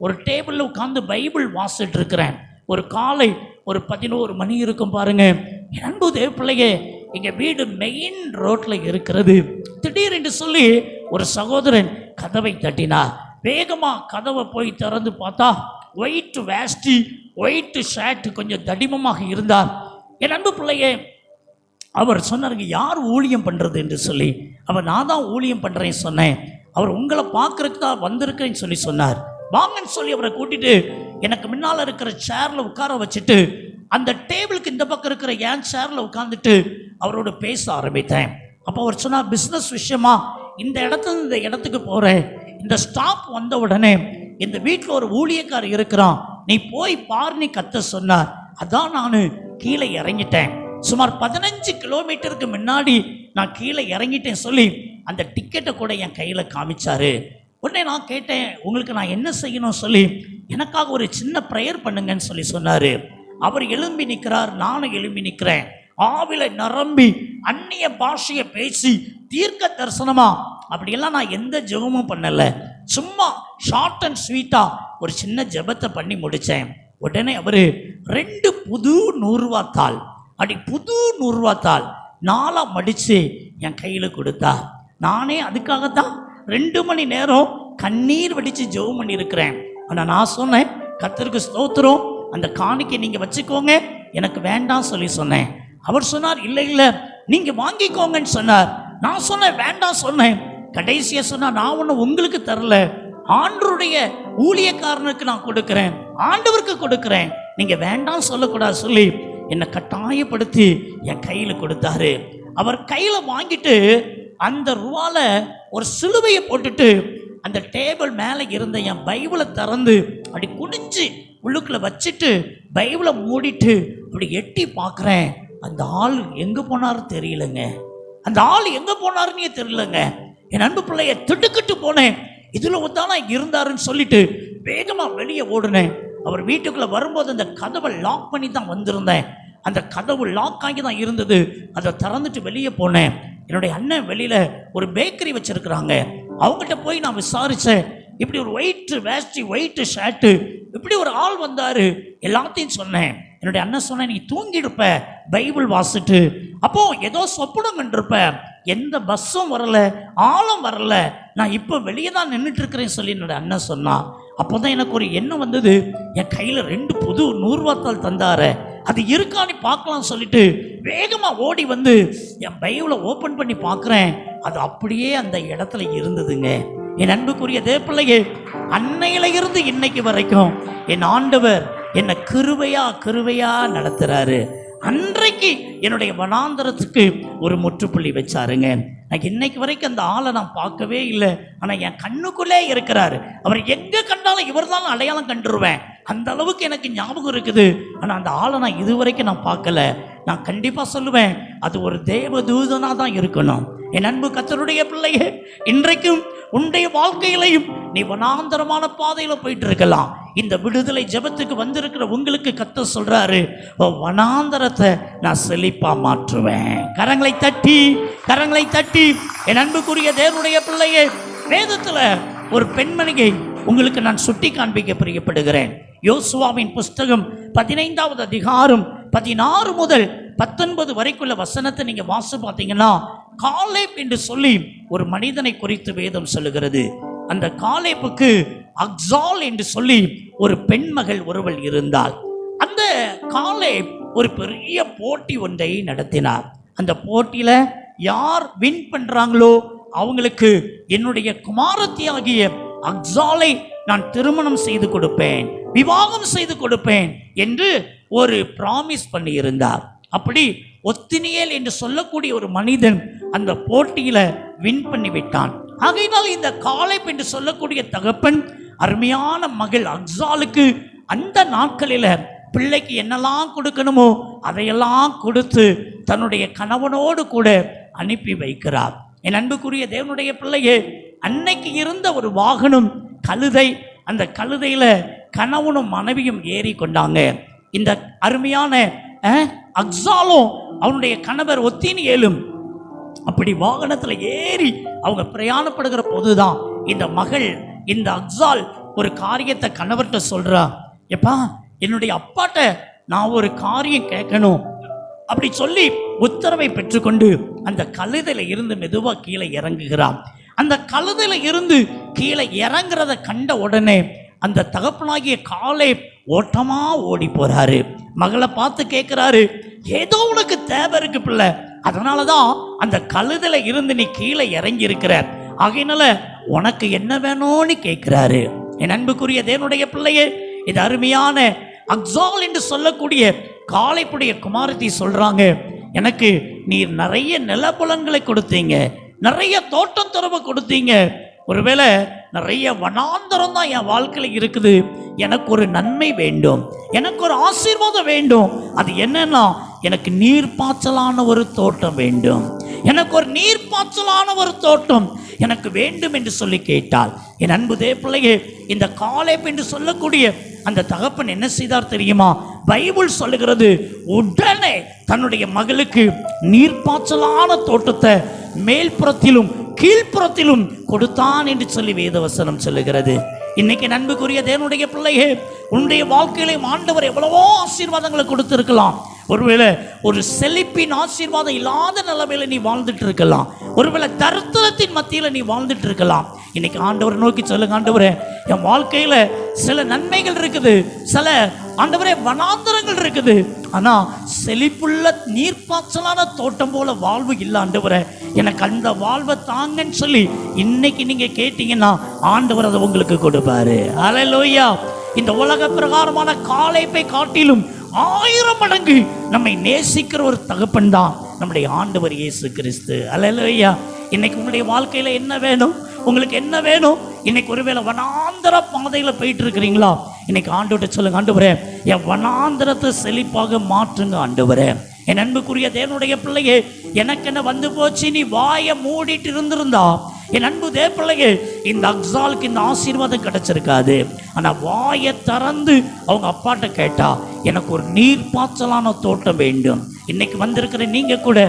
ஒரு டேபிளில் உட்காந்து பைபிள் வாசிட்டு இருக்கிறேன். ஒரு காலை ஒரு 11 மணி இருக்கும் பாருங்க. என் அன்பு தேவ பிள்ளையே, எங்கள் வீடு மெயின் ரோட்டில் இருக்கிறது. திடீரென்று சொல்லி ஒரு சகோதரன் கதவை தட்டினார். வேகமாக கதவை போய் திறந்து பார்த்தா ஒயிட் வேஷ்டி, ஒயிட் ஷர்ட், கொஞ்சம் தடிமமாக இருந்தார். என் அன்பு பிள்ளையே, அவர் சொன்னாருங்க, யார் ஊழியம் பண்ணுறது என்று சொல்லி. அவர் நான் தான் ஊழியம் பண்ணுறேன்னு சொன்னேன். அவர் உங்களை பார்க்குறதுக்கு தான் வந்திருக்கிறேன்னு சொல்லி சொன்னார். வாங்கன்னு சொல்லி அவரை கூட்டிட்டு எனக்கு முன்னால் இருக்கிற சேரில் உட்கார வச்சுட்டு அந்த டேபிளுக்கு இந்த பக்கம் இருக்கிற என் சேரில் உட்காந்துட்டு அவரோட பேச ஆரம்பித்தேன். அப்போ அவர் சொன்னார், பிஸ்னஸ் விஷயமா இந்த இடத்துல இந்த இடத்துக்கு போகிறேன், இந்த ஸ்டாப் வந்த உடனே இந்த வீட்டில் ஒரு ஊழியக்காரர் இருக்கிறான், நீ போய் பாருன்னு கத்த சொன்னார். அதான் நான் கீழே இறங்கிட்டேன். சுமார் 15 கிலோமீட்டருக்கு முன்னாடி நான் கீழே இறங்கிட்டேன் சொல்லி அந்த டிக்கெட்டை கூட என் கையில் காமிச்சாரு. உடனே நான் கேட்டேன், உங்களுக்கு நான் என்ன செய்யணும் சொல்லி. எனக்காக ஒரு சின்ன ப்ரேயர் பண்ணுங்கன்னு சொல்லி சொன்னார். அவர் எழும்பி நிற்கிறார், நானும் எழும்பி நிற்கிறேன். ஆவில நிரம்பி அந்நிய பாஷையை பேசி தீர்க்க தரிசனமா அப்படியெல்லாம் நான் எந்த ஜெபமும் பண்ணலை. சும்மா ஷார்ட் அண்ட் ஸ்வீட்டாக ஒரு சின்ன ஜெபத்தை பண்ணி முடித்தேன். உடனே அவர் 2 புது 100 ரூபா தாள், அப்படி புது 100 ரூபா தாள் 4 மடித்து என் கையில் கொடுத்தா. நானே அதுக்காகத்தான் 2 மணி நேரம் கண்ணீர் வடித்து ஜெபம் பண்ணியிருக்கிறேன். ஆனால் நான் சொன்னேன், கர்த்தருக்கு ஸ்தோத்திரம், அந்த காணிக்கை நீங்கள் வச்சுக்கோங்க, எனக்கு வேண்டாம் சொல்லி சொன்னேன். அவர் சொன்னார், இல்லை இல்லை நீங்கள் வாங்கிக்கோங்கன்னு சொன்னார். நான் சொன்னேன் வேண்டாம் சொன்னேன். கடைசியாக சொன்னால், நான் ஒன்று உங்களுக்கு தரல, ஆண்டவருடைய ஊழியக்காரனுக்கு நான் கொடுக்குறேன், ஆண்டவருக்கு கொடுக்குறேன், நீங்கள் வேண்டாம் சொல்லக்கூடாது சொல்லி என்னை கட்டாயப்படுத்தி என் கையில் கொடுத்தாரு. அவர் கையில் வாங்கிட்டு அந்த ரூபால ஒரு சிலுவையை போட்டுட்டு அந்த டேபிள் மேலே இருந்த என் பைபிளை திறந்து அப்படி குனிஞ்சு உள்ளுக்குள்ளே வச்சுட்டு பைபிளை மூடிட்டு அப்படி எட்டி பார்க்குறேன். அந்த ஆள் எங்கே போனாரு தெரியலங்க. அந்த ஆள் எங்கே போனாருன்னே தெரியலங்க. என் அன்பு பிள்ளைய திட்டுக்கிட்டு போனேன். இதில் ஒத்தானா இருந்தாருன்னு சொல்லிட்டு வேகமாக வெளியே ஓடுனேன். அவர் வீட்டுக்குள்ளே வரும்போது அந்த கதவை லாக் பண்ணி தான் வந்திருந்தேன். அந்த கதவு லாக் ஆகி தான் இருந்தது. அதை திறந்துட்டு வெளியே போனேன். என்னுடைய அண்ணன் வெளியில் ஒரு பேக்கரி வச்சுருக்குறாங்க. அவங்ககிட்ட போய் நான் விசாரித்தேன். இப்படி ஒரு ஒயிட் வேஷ்டி, ஒயிட் ஷர்ட்டு, இப்படி ஒரு ஆள் வந்தார், எல்லாத்தையும் சொன்னேன். என்னுடைய அண்ணன் சொன்னேன், நீ தூங்கிடுப்ப பைபிள் வாசிட்டு, அப்போ ஏதோ சொப்பனம் கண்டிருப்ப, எந்த பஸ்ஸும் வரல, ஆளும் வரல, நான் இப்போ வெளியே தான் நின்றுட்டு இருக்கிறேன்னு சொல்லி என்னுடைய அண்ணன் சொன்னான். அப்போ தான் எனக்கு ஒரு எண்ணம் வந்தது, என் கையில் 2 புது 100 ரூபா தாள் தந்தார, அது இருக்கான்னு பார்க்கலாம் சொல்லிட்டு வேகமாக ஓடி வந்து என் பைபிளை ஓப்பன் பண்ணி பார்க்குறேன். அது அப்படியே அந்த இடத்துல இருந்ததுங்க. என் அன்புக்குரிய தேவப்பிள்ளையே, அன்னையில இருந்து இன்னைக்கு வரைக்கும் என் ஆண்டவர் என்னை கிருபையா நடத்துறாரு. அன்றைக்கு என்னுடைய வனாந்தரத்துக்கு ஒரு முற்றுப்புள்ளி வச்சாருங்க. நான் இன்னைக்கு வரைக்கும் அந்த ஆளை நான் பார்க்கவே இல்லை. ஆனால் என் கண்ணுக்குள்ளே இருக்கிறாரு. அவர் எங்கே கண்டாலும் இவர் தான் அடையாளம் கண்டுருவேன். அந்த அளவுக்கு எனக்கு ஞாபகம் இருக்குது. ஆனால் அந்த ஆளை நான் இதுவரைக்கும் நான் பார்க்கல. நான் கண்டிப்பாக சொல்லுவேன், அது ஒரு தேவதூதனாக தான் இருக்கணும். என் அன்பு கர்த்தருடைய பிள்ளையே, இன்றைக்கும் உன்னுடைய வாழ்க்கையிலையும் நீ வனாந்தரமான பாதையில் போயிட்டு இருக்கலாம். இந்த விடுதலை ஜெபத்துக்கு வந்திருக்கிற உங்களுக்கு கர்த்தர் சொல்றாரு, வனாந்தரத்தை நான் செழிப்பா மாற்றுவேன். கரங்களை தட்டி என் அன்புக்குரிய தேவனுடைய பிள்ளையே, வேதத்துல ஒரு பெண்மணியை உங்களுக்கு நான் சுட்டி காண்பிக்க பிரியப்படுகிறேன். யோசுவாவின் புஸ்தகம் 15வது அதிகாரம் 16 முதல் 19 வரைக்குள்ள வசனத்தை நீங்க வாசி பார்த்தீங்கன்னா, காலேப் என்று சொல்லி ஒரு மனிதனை குறித்து வேதம் சொல்லுகிறது. அந்த காலேப்புக்கு அக்சால் என்று சொல்லி ஒரு பெண்மகள் ஒருவள் இருந்தாள். அந்த காலேப் ஒரு பெரிய போட்டி ஒன்றை நடத்தினார். அந்த போட்டியில யார் வின் பண்றாங்களோ அவங்களுக்கு என்னுடைய குமாரத்தியாகிய அக்சாலை நான் திருமணம் செய்து கொடுப்பேன், விவாகம் செய்து கொடுப்பேன் என்று ஒரு பிராமிஸ் பண்ணி இருந்தார். அப்படி ஒத்தினியேல் என்று சொல்லக்கூடிய ஒரு மனிதன் அந்த போட்டியில வின் பண்ணி விட்டான். ஆகையினால் இந்த காலேப் என்று சொல்லக்கூடிய தகப்பன் அருமையான மகள் அக்சாலுக்கு அந்த நாட்களில பிள்ளைக்கு என்னெல்லாம் கொடுக்கணுமோ அதையெல்லாம் கொடுத்து தன்னுடைய கணவனோடு கூட அனுப்பி வைக்கிறார். என் அன்புக்குரிய தேவனுடைய பிள்ளையே, அன்னைக்கு இருந்த ஒரு வாகனம் கழுதை. அந்த கழுதையில கணவனும் மனைவியும் ஏறி கொண்டாங்க. இந்த அருமையான அக்சாலும் அவனுடைய கணவர் ஒத்தினியேலும் அப்படி வாகனத்துல ஏறி அவங்க பிரயாணப்படுகிற போதுதான் இந்த மகள், இந்த அக்சால் ஒரு காரியத்தை கணவர்கிட்ட சொல்றா. எப்பா, என்னுடைய அப்பாட்ட நான் ஒரு காரியம் கேட்கணும் அப்படி சொல்லி உத்தரவை பெற்றுக்கொண்டு அந்த கழுதையில இருந்து மெதுவா கீழே இறங்குகிறான். அந்த கழுதையில இருந்து கீழே இறங்குறத கண்ட உடனே அந்த தகப்பனாகிய காலேப் ஓட்டமா ஓடி போறாரு. மகளை பார்த்து கேட்கிறாரு, ஏதோ உனக்கு தேவை இருக்கு பிள்ளை, அதனாலதான் அந்த கழுதையில இருந்து நீ கீழே இறங்கி இருக்கிற, ஆகையினால உனக்கு என்ன வேணும்னு கேட்கிறாரு. என் அன்புக்குரிய தேவனுடைய பிள்ளையே, இது அருமையான அக்சால் என்று சொல்லக்கூடிய காலேப்புடைய குமாரத்தி சொல்றாங்க, எனக்கு நீர் நிறைய நிலப்புலன்களை கொடுத்தீங்க, நிறைய தோட்டம் துறவு கொடுத்தீங்க, ஒருவேளை நிறைய வனாந்தரம் தான் என் வாழ்க்கையில இருக்குது, எனக்கு ஒரு நன்மை வேண்டும், எனக்கு ஒரு ஆசீர்வாதம் வேண்டும். அது என்னன்னா, எனக்கு நீர்ப்பாய்ச்சலான ஒரு தோட்டம் வேண்டும், எனக்கு ஒரு நீர்ப்பாய்ச்சலான ஒரு தோட்டம் எனக்கு வேண்டும் என்று சொல்லி கேட்டாள். என் அன்பு தேவப்பிள்ளையே, இந்த காலேப் என்று சொல்லக்கூடிய அந்த தகப்பன் என்ன செய்தார் தெரியுமா? பைபிள் சொல்லுகிறது, உடனே தன்னுடைய மகளுக்கு நீர்ப்பாய்ச்சலான தோட்டத்தை மேல்புறத்திலும் கீழ்ப்புறத்திலும் கொடுத்தான் என்று சொல்லி வேதவசனம் சொல்லுகிறது. இன்னைக்கு நண்புக்குரிய தேவனுடைய பிள்ளையே, உன்னுடைய வாழ்க்கையிலே ஆண்டவர் எவ்வளவோ ஆசீர்வாதங்களை கொடுத்திருக்கலாம். ஒருவேளை ஒரு செழிப்பின் ஆசீர்வாதம் இல்லாத நிலைமையில நீ வாழ்ந்துட்டு இருக்கலாம், ஒருவேளை தரித்திரத்தின் மத்தியில நீ வாழ்ந்துட்டு இருக்கலாம். இன்னைக்கு ஆண்டவரை நோக்கி சொல்லுங்க, ஆண்டவரே என் வாழ்க்கையில சில நன்மைகள் இருக்குது, சில ஆண்டவரே வனாந்தரங்கள் இருக்குது, ஆனா செழிப்புள்ள நீர்ப்பாய்ச்சலான தோட்டம் போல வாழ்வு இல்லை ஆண்டவரே, எனக்கு அந்த வாழ்வை தாங்கன்னு சொல்லி இன்னைக்கு நீங்க கேட்டீங்கன்னா ஆண்டவர் அதை உங்களுக்கு கொடுப்பாரு. அல்லேலூயா. இந்த உலக பிரகாரமான காலேப்பை காட்டிலும் 1000 மடங்கு நம்மை நேசிக்கிற ஒரு தகப்பன் தான் நம்முடைய ஆண்டவர் இயேசு கிறிஸ்து. அல்லேலூயா. இன்னைக்கு உங்களுடைய வாழ்க்கையில என்ன வேணும்? உங்களுக்கு என்ன வேணும்? இன்னைக்கு ஒருவேளை வனாந்தர பாதையில போயிட்டு இருக்கிறீங்களா? இன்னைக்கு ஆண்டவர்கிட்ட சொல்லுங்க, ஆண்டவரே என் வனாந்தரத்தை செழிப்பாக மாற்றுங்க ஆண்டவரே. என் அன்புக்குரிய தேவனுடைய பிள்ளையே, எனக்கு என்ன வந்து போச்சு நீ வாயை மூடிட்டு இருந்திருந்தா, என் அன்பு தேவ பிள்ளையே, இந்த அக்சாலுக்கு இந்த ஆசீர்வாதம் கிடைச்சிருக்காது. ஆனா வாயை திறந்து அவங்க அப்பாட்ட கேட்டா, எனக்கு ஒரு நீர்ப்பாய்ச்சலான தோட்டம் வேண்டும். இன்னைக்கு வந்திருக்கிற நீங்க கூட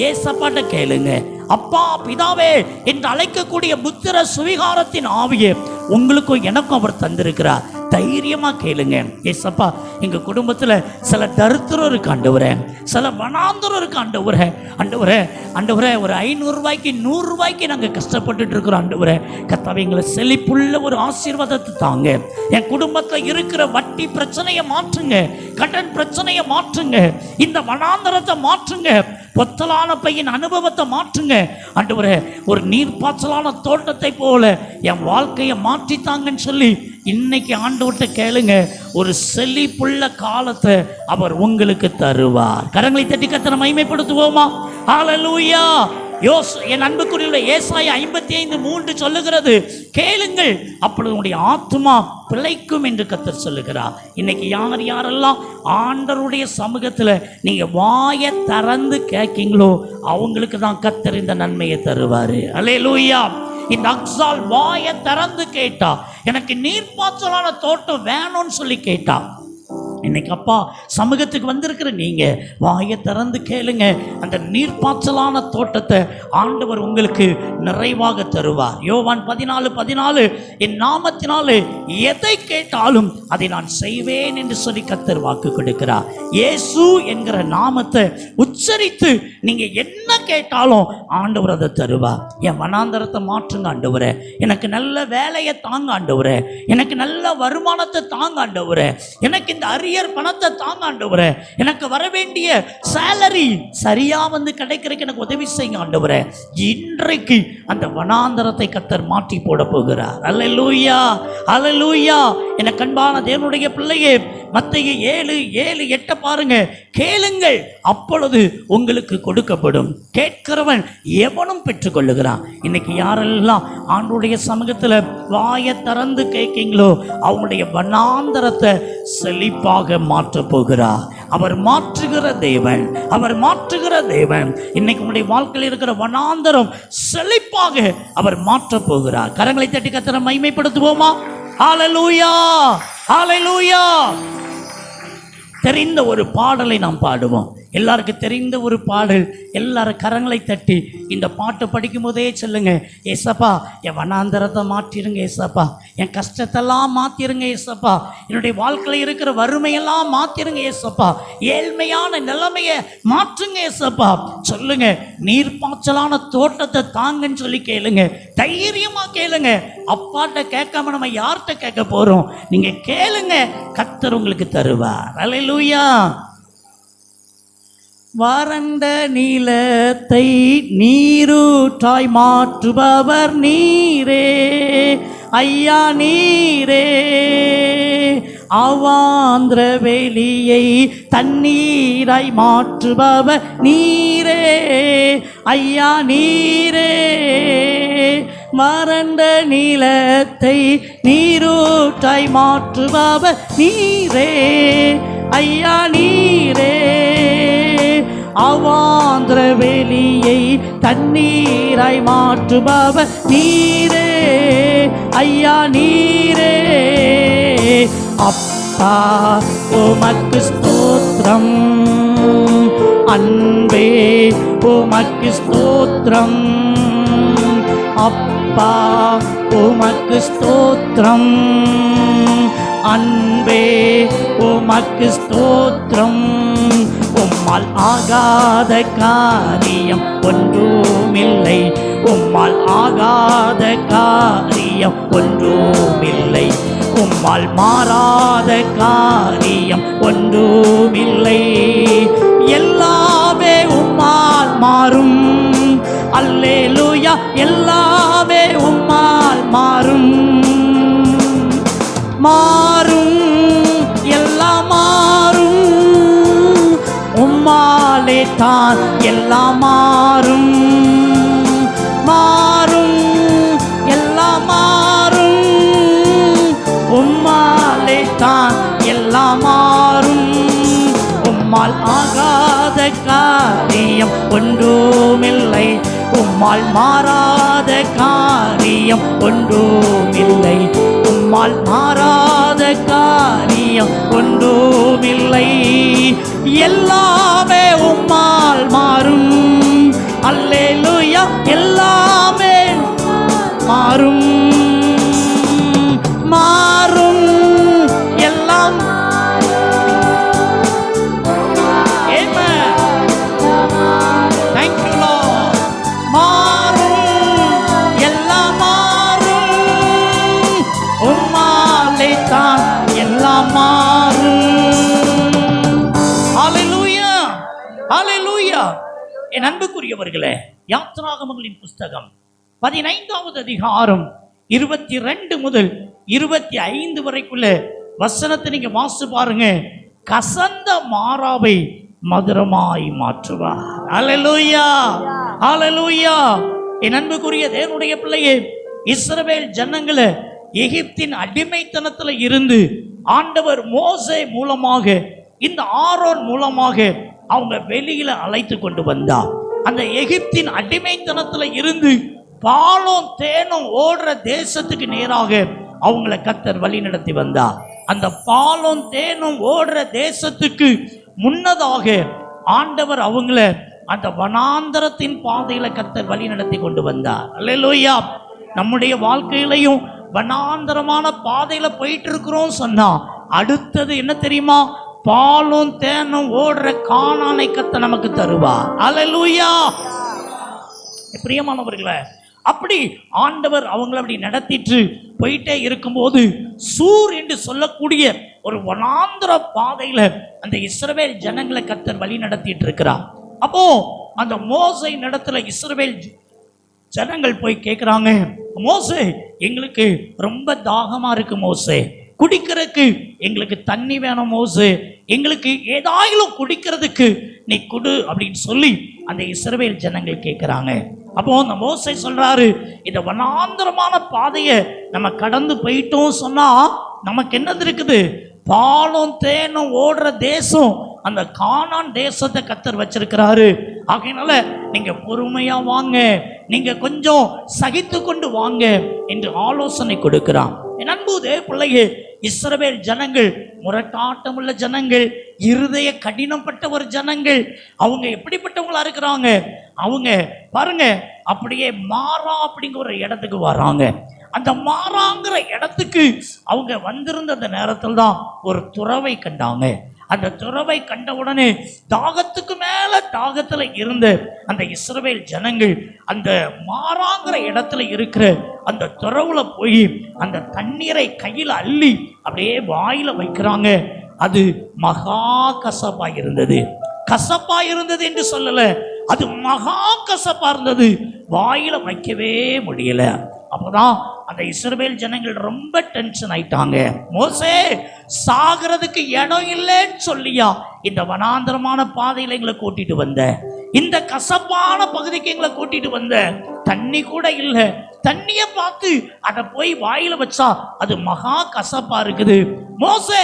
ஏசப்பாட்ட கேளுங்க, அப்பா பிதாவே என்று அழைக்கக்கூடிய புத்திர சுவிகாரத்தின் ஆவியை உங்களுக்கும் எனக்கும் அவர் தந்திருக்கிறார். தைரியமா கேளுங்க, ஏசப்பா எங்க குடும்பத்துல சில தரித்திரம் இருக்கு ஆண்டவரே, சில வனாந்தரம் இருக்கு ஆண்டவரே, ஆண்டவரே ஆண்டவரே ஒரு 500 ரூபாய்க்கு 100 ரூபாய்க்கு நாங்க கஷ்டப்பட்டுட்டு இருக்கிறோம் ஆண்டவரே, கர்த்தாவே எங்களை செழிப்புள்ள ஒரு ஆசீர்வாதத்தை தாங்க. என் குடும்பத்துல இருக்கிற வட்டி பிரச்சனையை மாற்றுங்க, கடன் பிரச்சனையை மாற்றுங்க, இந்த வனாந்தரத்தை மாற்றுங்க, பொத்தலான பையன் அனுபவத்தை மாற்றுங்க ஆண்டவரே, ஒரு நீர்ப்பாய்ச்சலான தோட்டத்தை போல என் வாழ்க்கையை மாற்றித்தாங்கன்னு சொல்லி இன்னைக்கு ஆண்டவர்கிட்ட கேளுங்க. ஒரு செழிப்புள்ள காலத்தை அவர் உங்களுக்கு தருவார். கரங்களை தட்டி கர்த்தரை மகிமைப்படுத்துவோமா? ஹல்லேலூயா. என் அன்புக்குரிய ஏசாயா 55:3 சொல்லுகிறது, கேளுங்கள் அப்பொழுது உங்களுடைய ஆத்துமா பிழைக்கும் என்று கர்த்தர் சொல்லுகிறார். இன்னைக்கு யாரெல்லாம் ஆண்டவருடைய சமூகத்துல நீங்க வாயை திறந்து கேட்கீங்களோ அவங்களுக்கு தான் கர்த்தர் இந்த நன்மையை தருவாரு. அல்லேலூயா. இந்த அக்சால் வாயை திறந்து கேட்டா, எனக்கு நீர்ப்பாய்ச்சலான தோட்டம் வேணும்னு சொல்லி கேட்டா. இன்னைக்கு அப்பா சமூகத்துக்கு வந்திருக்கிற நீங்க வாயை திறந்து கேளுங்க. அந்த நீர்ப்பாய்ச்சலான தோட்டத்தை ஆண்டவர் உங்களுக்கு நிறைவாக தருவார். யோவான் 14:14 என் நாமத்தினாலே எதை கேட்டாலும் அதை நான் செய்வேன் என்று சொல்லி கர்த்தர் வாக்கு கொடுக்கிறார். இயேசு என்கிற நாமத்தை உச்சரித்து நீங்க என்ன கேட்டாலும் ஆண்டவர் அதை தருவார். என் வனாந்தரத்தை மாற்றுங்க ஆண்டவரே, எனக்கு நல்ல வேலையை தாங்க ஆண்டவரே, எனக்கு நல்ல வருமானத்தை தாங்க ஆண்டவரே, எனக்கு இந்த அரியர் பணத்தை தாங்க ஆண்டவரே, எனக்கு வர வேண்டிய சேலரி சரியா வந்து கிடைக்கிறதுக்கு எனக்கு உதவி செய்யுங்க ஆண்டவரே. இன்றைக்கு அந்த வனாந்தரத்தை கர்த்தர் மாற்றி போட போகிறார். அல்லேலூயா, அல்லேலூயா. என கண்பான தேவனுடைய பிள்ளையே, மத்தேயு 7:7-8 பாருங்க. கேளுங்கள் அப்பொழுது உங்களுக்கு கொடுக்கப்படும், கேட்கிறவன் எவனும் பெற்றுக்கொள்ளுகிறான். இன்னைக்கு யாரெல்லாம் ஆண்டவருடைய சமூகத்தில் வாயை திறந்து கேட்கீங்களோ அவங்களுடைய வனாந்தரத்தை செழிப்பாக மாற்ற போகிறார். அவர் மாற்றுகிற தேவன், அவர் மாற்றுகிற தேவன். இன்னைக்கு உங்களுடைய வாழ்க்கையில் இருக்கிற வனாந்தரம் செழிப்பாக அவர் மாற்ற போகிறார். கரங்களை தட்டி கர்த்தரை மகிமைப்படுத்துவோமா? ஹல்லேலூயா, ஹல்லேலூயா. தெரிந்த ஒரு பாடலை நாம் பாடுவோம். எல்லாருக்கும் தெரிந்த ஒரு பாடல். எல்லாரும் கரங்களை தட்டி இந்த பாட்டு படிக்கும் போதே சொல்லுங்க, ஏசப்பா என் வனாந்தரத்தை மாற்றிருங்க ஏசப்பா, என் கஷ்டத்தெல்லாம் மாற்றிருங்க ஏசப்பா, என்னுடைய வாழ்க்கையில் இருக்கிற வறுமையெல்லாம் மாற்றிருங்க ஏசப்பா, ஏழ்மையான நிலைமையை மாற்றுங்க ஏசப்பா. சொல்லுங்க, நீர்ப்பாய்ச்சலான தோட்டத்தை தாங்கன்னு சொல்லி கேளுங்க, தைரியமா கேளுங்க. அப்பாட்ட கேட்காம நம்ம யார்கிட்ட கேட்க போறோம்? நீங்க கேளுங்க, கர்த்தர் உங்களுக்கு தருவார். அல்லேலூயா. வறண்ட நீலத்தை நீரூற்றாய் மாற்றுபவர் நீரே ஐயா நீரே, அவாந்திர வெளியை தண்ணீராய் மாற்றுபவர் நீரே ஐயா நீரே, வறண்ட நீலத்தை நீரூற்றாய் மாற்றுபவர் நீரே ஐயா நீரே, அவாந்திர வெளியை தண்ணீராய் மாற்றுபவர் நீரே ஐயா நீரே. அப்பா உமக்கு ஸ்தோத்திரம், அன்பே உமக்கு ஸ்தோத்திரம், அப்பா உமக்கு ஸ்தோத்திரம், அன்பே உமக்கு ஸ்தோத்திரம். உம்மால் ஆகாத காரியம் ஒன்றுமில்லை, உம்மால் ஆகாத காரியம் ஒன்றுமில்லை, உம்மால் மாறாத காரியம் ஒன்றுமில்லை, எல்லாமே உம்மால் மாறும். அல்லேலூயா, எல்லாமே உம்மால் மாறும், மாறும், எல்லாம் மாறும், உம்மாலே தான் எல்லாம் மாறும், மாறும், எல்லாம் மாறும், உம்மாலே தான் எல்லாம் மாறும். உம்மால் ஆகாத காரியம் ஒன்றுமில்லை, உம்மால் மாறாத காரியம் ஒன்றுமில்லை, உம்மால் மாறாத காரியம் ஒன்றுமில்லை, எல்லாமே உம்மால் மாறும். அல்லேலூயா, எல்லாமே மாறும், மாறும், எல்லாம் என் அன்புக்குரியவர்களே, யாத்திராகமங்களின் புஸ்தகம் 15வது அதிகாரம் 22 முதல் 25 வரைக்குள்ள வசனத்தை நீங்க வாசிச்சு பாருங்க. கசந்த மாறாவை மதுரமாய் மாற்றுவார். அல்லேலூயா, அல்லேலூயா. என் அன்புக்குரிய தேவனுடைய பிள்ளையே, இஸ்ரவேல் ஜனங்களை எகிப்தின் அடிமைத்தனத்துல இருந்து ஆண்டவர் மோசே மூலமாக, இந்த ஆரோன் மூலமாக அவங்க வெளியில அழைத்து கொண்டு வந்தார். அந்த எகிப்தின் அடிமைத்தனத்துல இருந்து பாலும் தேனும் ஓடுற தேசத்துக்கு நேராக அவங்களை கர்த்தர் வழி நடத்தி வந்தார். அந்த பாலும் தேனும் ஓடுற தேசத்துக்கு முன்னதாக ஆண்டவர் அவங்கள அந்த வனாந்தரத்தின் பாதையில கர்த்தர் வழி நடத்தி கொண்டு வந்தார். அல்லேலூயா. நம்முடைய வாழ்க்கையிலையும் வனாந்தரமான பாதையில போயிட்டு இருக்கிறோம் சொன்னா அடுத்தது என்ன தெரியுமா? பாலும் தேனும் ஓடுற கானானை கர்த்தர் நமக்கு தருவார். அல்லேலூயா. பிரியமானவர்களே, அப்படி ஆண்டவர் அவங்களை அப்படி நடத்திட்டு போயிட்டே இருக்கும்போது சூர் என்று சொல்லக்கூடிய ஒரு வனாந்தர பாதையில அந்த இஸ்ரவேல் ஜனங்களை கர்த்தர் வழி நடத்திட்டு இருக்கிறார். அப்போ அந்த மோசே இடத்துல இஸ்ரவேல் ஜனங்கள் போய் கேட்குறாங்க, மோசே எங்களுக்கு ரொம்ப தாகமா இருக்கு மோசே, குடிக்கிறதுக்கு எங்களுக்கு தண்ணி வேணும் மோசே, எங்களுக்கு ஏதாயிலும் குடிக்கிறதுக்கு நீ குடு அப்படின்னு சொல்லி அந்த இஸ்ரவேல் ஜனங்கள் கேட்குறாங்க. அப்போ அந்த மோசே சொல்றாரு, இந்த வனாந்தரமான பாதையை நம்ம கடந்து போயிட்டோம் சொன்னா நமக்கு என்னது இருக்குது? பாலும் தேனும் ஓடுற தேசம், அந்த கானான் தேசத்தை கர்த்தர் வச்சிருக்கிறாரு. ஆகையினால நீங்க பொறுமையா வாங்க, நீங்க கொஞ்சம் சகித்து கொண்டு வாங்க என்று ஆலோசனை கொடுக்கிறான். என் அன்பு பிள்ளையே, இஸ்ரவேல் ஜனங்கள் முரட்டாட்டமுள்ள ஜனங்கள், இருதய கடினப்பட்ட ஒரு ஜனங்கள். அவங்க எப்படிப்பட்டவங்களா இருக்கிறாங்க? அவங்க பாருங்க, அப்படியே மாறா அப்படிங்கிற ஒரு இடத்துக்கு வராங்க. அந்த மாறாங்கிற இடத்துக்கு அவங்க வந்திருந்த அந்த நேரத்தில் தான் ஒரு துறவை கண்டாங்க. அந்த துறவை கண்ட உடனே தாகத்துக்கு மேல தாகத்துல இருந்த அந்த இஸ்ரவேல் ஜனங்கள் அந்த மாறாங்கிற இடத்துல இருக்கிற அந்த துறவுல போய் அந்த தண்ணீரை கையில் அள்ளி அப்படியே வாயில வைக்கிறாங்க. அது மகா கசப்பா இருந்தது. கசப்பா இருந்தது என்று சொல்லல, அது மகா கசப்பா இருந்தது. வாயில வைக்கவே முடியல. அப்போதான் அந்த இஸ்ரவேல் ஜனங்கள் ரொம்ப டென்ஷன் ஆயிட்டாங்க. மோசே, சாகிறதுக்கு இடம் இல்லைன்னு சொல்லியா இந்த வனாந்தரமான பாதையில எங்களை கூட்டிட்டு வந்த, இந்த கசப்பான பகுதிக்கு எங்களை கூட்டிட்டு வந்த, தண்ணி கூட இல்லை, தண்ணிய பார்த்து அதை போய் வாயில வச்சா அது மகா கசப்பா இருக்குது. மோசே,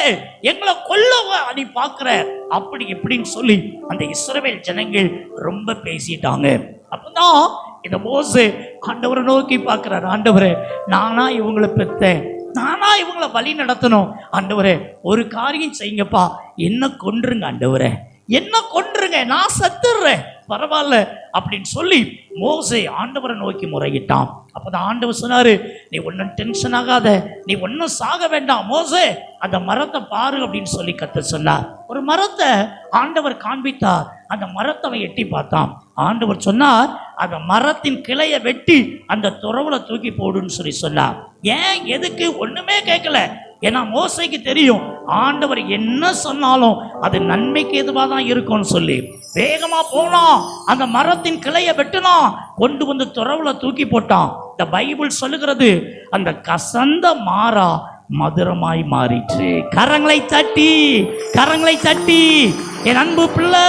எங்களை கொல்ல நீ பாக்குற அப்படி எப்படின்னு சொல்லி அந்த இஸ்ரவேல் ஜனங்கள் ரொம்ப பேசிட்டாங்க. அப்பதான் இந்த மோசே ஆண்டவரை நோக்கி பார்க்கிறார். ஆண்டவரே, நானா இவங்களை பெத்தேன், நானா இவங்களை வழி நடத்தணும். ஆண்டவரே, ஒரு காரியம் செய்யுங்கப்பா, என்ன கொன்றுங்க ஆண்டவரே, என்ன கொன்றுங்க, நான் செத்துடுறேன், பரவாயில்ல அப்படின்னு சொல்லி மோசே ஆண்டவரை நோக்கி முறையிட்டான். அப்பதான் ஆண்டவர் சொன்னாரு, நீ ஒன்னும் டென்ஷன் ஆகாத, நீ ஒன்னும் சாக வேண்டாம் மோசே, அந்த மரத்தை பாரு அப்படின்னு சொல்லி கர்த்தர் சொன்னார். ஒரு மரத்தை ஆண்டவர் காண்பித்தார். அந்த மரத்தை அவன் எட்டி பார்த்தான். ஆண்டவர் சொன்னார், அந்த மரத்தின் கிளையை வெட்டி அந்த துறவுல தூக்கி போடுன்னு சொல்லி சொன்னார். ஏன், எதுக்கு? ஒண்ணுமே கேட்கல. ஏன்னா மோசைக்கு தெரியும் ஆண்டவர் என்ன சொன்னாலும் அது நன்மைக்கு எதுவாக தான் இருக்கும்னு சொல்லி வேகமா போனான். அந்த மரத்தின் கிளையை வெட்டினான், கொண்டு வந்து துறவுல தூக்கி போட்டான். இந்த பைபிள் சொல்லுகிறது, அந்த கசந்த மாறா மதுரமாய் மாறிற்று. கரங்களை தட்டி, கரங்களை தட்டி, என் அன்பு பிள்ளை,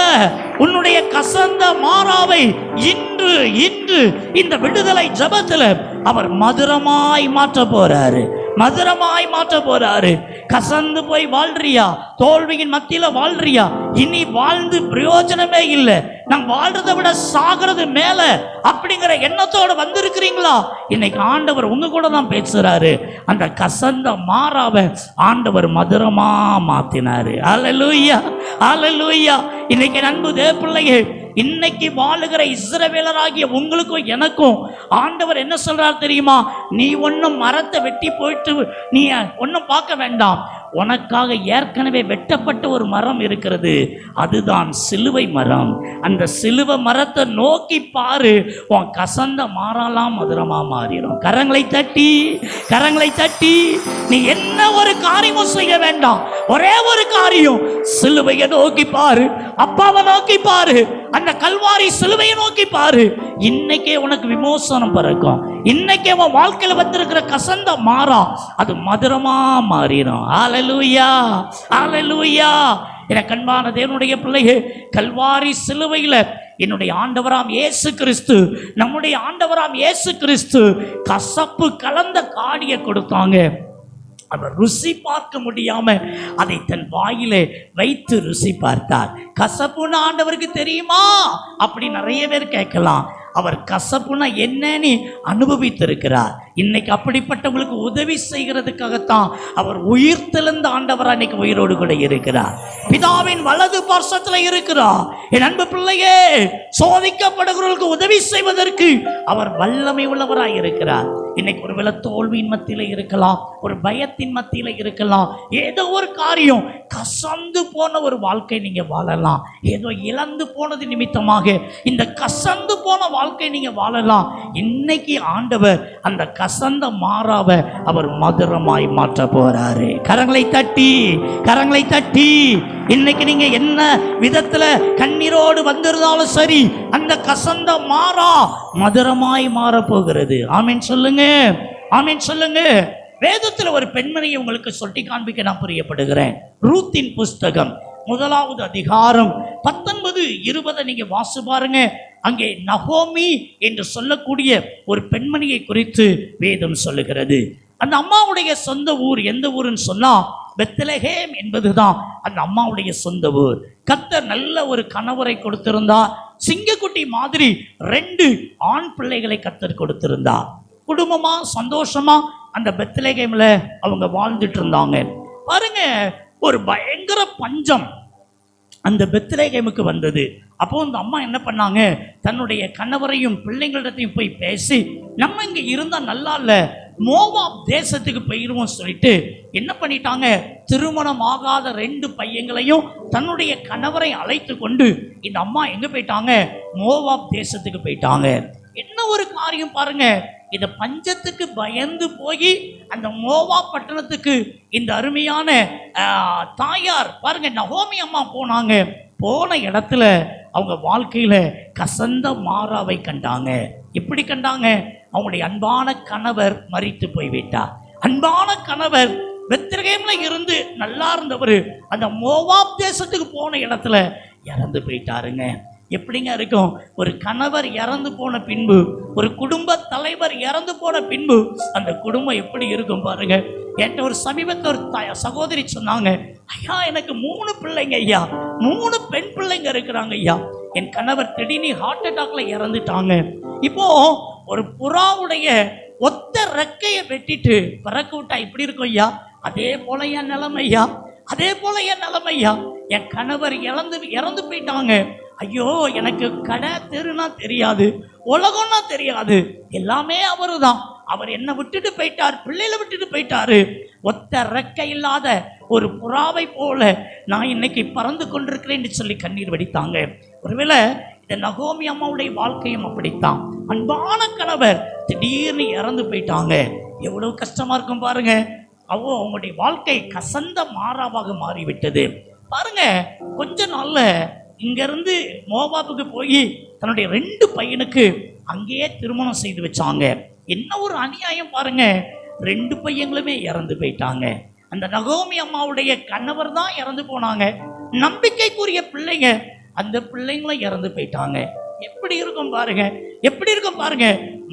உன்னுடைய கசந்த மாறாவை இன்று இன்று இந்த விடுதலை ஜெபத்துல அவர் மதுரமாய் மாற்ற போறாரு, மதுரமாய் மாற்ற போறாரு. கசந்து போய் வாழ்றியா? தோல்வியின் மத்தியில வாழ்றியா? இனி வாழ்ந்து பிரயோஜனமே இல்லை, நான் வாழ்றதை விட சாகிறது மேல அப்படிங்கிற எண்ணத்தோட வந்திருக்கிறீங்களா? இன்னைக்கு ஆண்டவர் உங்க கூட தான் பேசுறாரு. அந்த கசந்த மாறாவை ஆண்டவர் மதுரமா மாத்தினாரு. அல்லேலூயா, அல்லேலூயா. இன்னைக்கு அன்பு தேவப்பிள்ளையே, இன்னைக்கு வாழுகிற இஸ்ரவேலராகிய உங்களுக்கும் எனக்கும் ஆண்டவர் என்ன சொல்றார் தெரியுமா? நீ ஒன்னும் மரத்தை வெட்டி போயிட்டு நீ ஒன்னும் பார்க்க வேண்டாம். உனக்காக ஏற்கனவே வெட்டப்பட்ட ஒரு மரம் இருக்கிறது, அதுதான் சிலுவை மரம். அந்த சிலுவை மரத்தை நோக்கி பாரு, உன் கசந்த மாறலாம் மதுரமா மாறிடும். கரங்களை தட்டி, கரங்களை தட்டி, நீ என்ன ஒரு காரியமும் செய்ய வேண்டாம். ஒரே ஒரு காரியம், சிலுவையை நோக்கி பாரு, அப்பாவை நோக்கி பாரு, அந்த கல்வாரி சிலுவையை நோக்கி பாரு. இன்னைக்கே உனக்கு விமோசனம் பிறக்கும். இன்னைக்கே உன் வாழ்க்கையில வந்திருக்கிற கசந்த மாறா அது மதுரமா மாறிடும். அல்லேலூயா, அல்லேலூயா. எனக்கு அன்பான தேவனுடைய பிள்ளையே, கல்வாரி சிலுவையில என்னுடைய ஆண்டவராம் இயேசு கிறிஸ்து, நம்முடைய ஆண்டவராம் இயேசு கிறிஸ்து கசப்பு கலந்த காடியை கொடுத்தாங்க. அவர் ருசி பார்க்க முடியாம அதை தன் வாயிலே வைத்து ருசி பார்த்தார். கசப்புன்னு ஆண்டவருக்கு தெரியுமா அப்படி நிறைய பேர் கேட்கலாம். அவர் கசப்புனா என்னன்னு அனுபவித்திருக்கிறார். இன்னைக்கு அப்படிப்பட்டவங்களுக்கு உதவி செய்கிறதுக்காகத்தான் அவர் உயிர் தெழுந்த ஆண்டவரா இன்னைக்கு உயிரோடு கூட இருக்கிறார். பிதாவின் வலது பார்சத்துல இருக்கிறார். என் அன்பு பிள்ளையே, சோதிக்கப்படுகிறவர்களுக்கு உதவி செய்வதற்கு அவர் வல்லமை உள்ளவராய் இருக்கிறார். இன்னைக்கு ஒருவேளை தோல்வியின் மத்தியில இருக்கலாம், ஒரு பயத்தின் மத்தியில இருக்கலாம், ஏதோ ஒரு காரியம் கசந்து போன ஒரு வாழ்க்கை நீங்க வாழலாம். ஏதோ இழந்து போனது நிமித்தமாக இந்த கசந்து போன வாழ்க்கை நீங்க வாழலாம். இன்னைக்கு ஆண்டவர் அந்த கசந்த மாறாவ அவர் மதுரமாய் மாற்ற போறாரு. கரங்களை தட்டி, கரங்களை தட்டி, இன்னைக்கு நீங்க என்ன விதத்துல கண்ணீரோடு வந்திருந்தாலும் சரி, அந்த கசந்த மாறா மதுரமாய் மாற போகிறது. ஆமீன் சொல்லுங்க, ஆமீன் சொல்லுங்க. வேதத்துல ஒரு பெண்மணியை உங்களுக்கு சொல்லி காண்பிக்க நான் பிரியப்படுகிறேன். ரூத்தின் புஸ்தகம் 1வது அதிகாரம் 19-20 நீங்க வாசி பாருங்க. அங்கே நகோமி என்று சொல்லக்கூடிய ஒரு பெண்மணியை குறித்து வேதம் சொல்லுகிறது. அந்த அம்மாவுடைய சொந்த ஊர் எந்த ஊருன்னு சொன்னா பெத்லகேம் என்பதுதான் அந்த அம்மாவுடைய சொந்த ஊர். கர்த்தர் நல்ல ஒரு கணவரை கொடுத்திருந்தார். சிங்கக்குட்டி மாதிரி 2 ஆண் பிள்ளைகளை கர்த்தர் கொடுத்திருந்தார். குடும்பமா சந்தோஷமா அந்த பெத்லகேம்ல அவங்க வாழ்ந்துட்டு இருந்தாங்க. பாருங்க, ஒரு பயங்கர பஞ்சம் அந்த பெத்லகேமுக்கு வந்தது. அப்போ அந்த அம்மா என்ன பண்ணாங்க, தன்னுடைய கணவரையும் பிள்ளைங்களிடத்தையும் போய் பேசி, நம்ம இங்க இருந்தா நல்லா இல்ல, மோவாப் தேசத்துக்கு போயிருவோம் சொல்லிட்டு என்ன பண்ணிட்டாங்க, திருமணம் ஆகாத 2 பையங்களையும் தன்னுடைய கணவரை அழைத்து கொண்டு இந்த அம்மா எங்க போயிட்டாங்க, மோவாப் தேசத்துக்கு போயிட்டாங்க. என்ன ஒரு காரியம் பாருங்க, இந்த பஞ்சத்துக்கு பயந்து போய் அந்த மோவாப் பட்டணத்துக்கு இந்த அருமையான தாயார் பாருங்க நகோமி அம்மா போனாங்க. போன இடத்துல அவங்க வாழ்க்கையில கசந்த மாறாவை கண்டாங்க. எப்படி கண்டாங்க? அவங்களுடைய அன்பான கணவர் மரித்து போய்விட்டார். அன்பான கணவர் பெத்லகேம்ல இருந்து நல்லா இருந்தவர் அந்த மோவாப் தேசத்துக்கு போன இடத்துல இறந்து போயிட்டாருங்க. எப்படிங்க இருக்கும்? ஒரு கணவர் இறந்து போன பின்பு, ஒரு குடும்ப தலைவர் இறந்து போன பின்பு அந்த குடும்பம் எப்படி இருக்கும் பாருங்க. என்கிட்ட ஒரு சமீபத்தில் ஒரு சகோதரி சொன்னாங்க, ஐயா எனக்கு 3 பிள்ளைங்க ஐயா, 3 பெண் பிள்ளைங்க இருக்கிறாங்க ஐயா, என் கணவர் திடீர்னு ஹார்ட் அட்டாக்ல இறந்துட்டாங்க. இப்போ ஒரு புறாவுடைய ஒத்த ரெக்கையை வெட்டிட்டு பறக்க விட்டா இப்படி இருக்கும் ஐயா, அதே போல என் நிலைமை ஐயா, அதே போல என் நிலைமை ஐயா, என் கணவர் இறந்து போயிட்டாங்க. ஐயோ, எனக்கு கடை தெருனா தெரியாது, உலகம்னா தெரியாது, எல்லாமே அவரு தான். அவர் என்ன விட்டுட்டு போயிட்டார், பிள்ளைகளை விட்டுட்டு போயிட்டாரு. ஒத்த ரெக்கை இல்லாத ஒரு புறாவை போல நான் இன்னைக்கு பறந்து கொண்டிருக்கிறேன்னு சொல்லி கண்ணீர் வடித்தாங்க. ஒருவேளை இந்த நகோமி அம்மாவுடைய வாழ்க்கையும் அப்படித்தான். அன்பான கணவர் திடீர்னு இறந்து போயிட்டாங்க. எவ்வளவு கஷ்டமா இருக்கும் பாருங்க. அவங்களுடைய வாழ்க்கை கசந்த மாறாவாக மாறிவிட்டது. பாருங்க, கொஞ்ச நாள்ல இங்கிருந்து மோவாபுக்கு போய் தன்னுடைய 2 பையனுக்கு அங்கேயே திருமணம் செய்து வச்சாங்க. என்ன ஒரு அநியாயம் பாருங்க, 2 பையங்களுமே இறந்து போயிட்டாங்க. அந்த நகோமி அம்மாவுடைய கணவர் தான் இறந்து போனாங்க. நம்பிக்கைக்குரிய பிள்ளைங்க, அந்த பிள்ளைங்களும் இறந்து போயிட்டாங்க. எப்படி இருக்கும் பாருங்க, எப்படி இருக்கும் பாருங்க.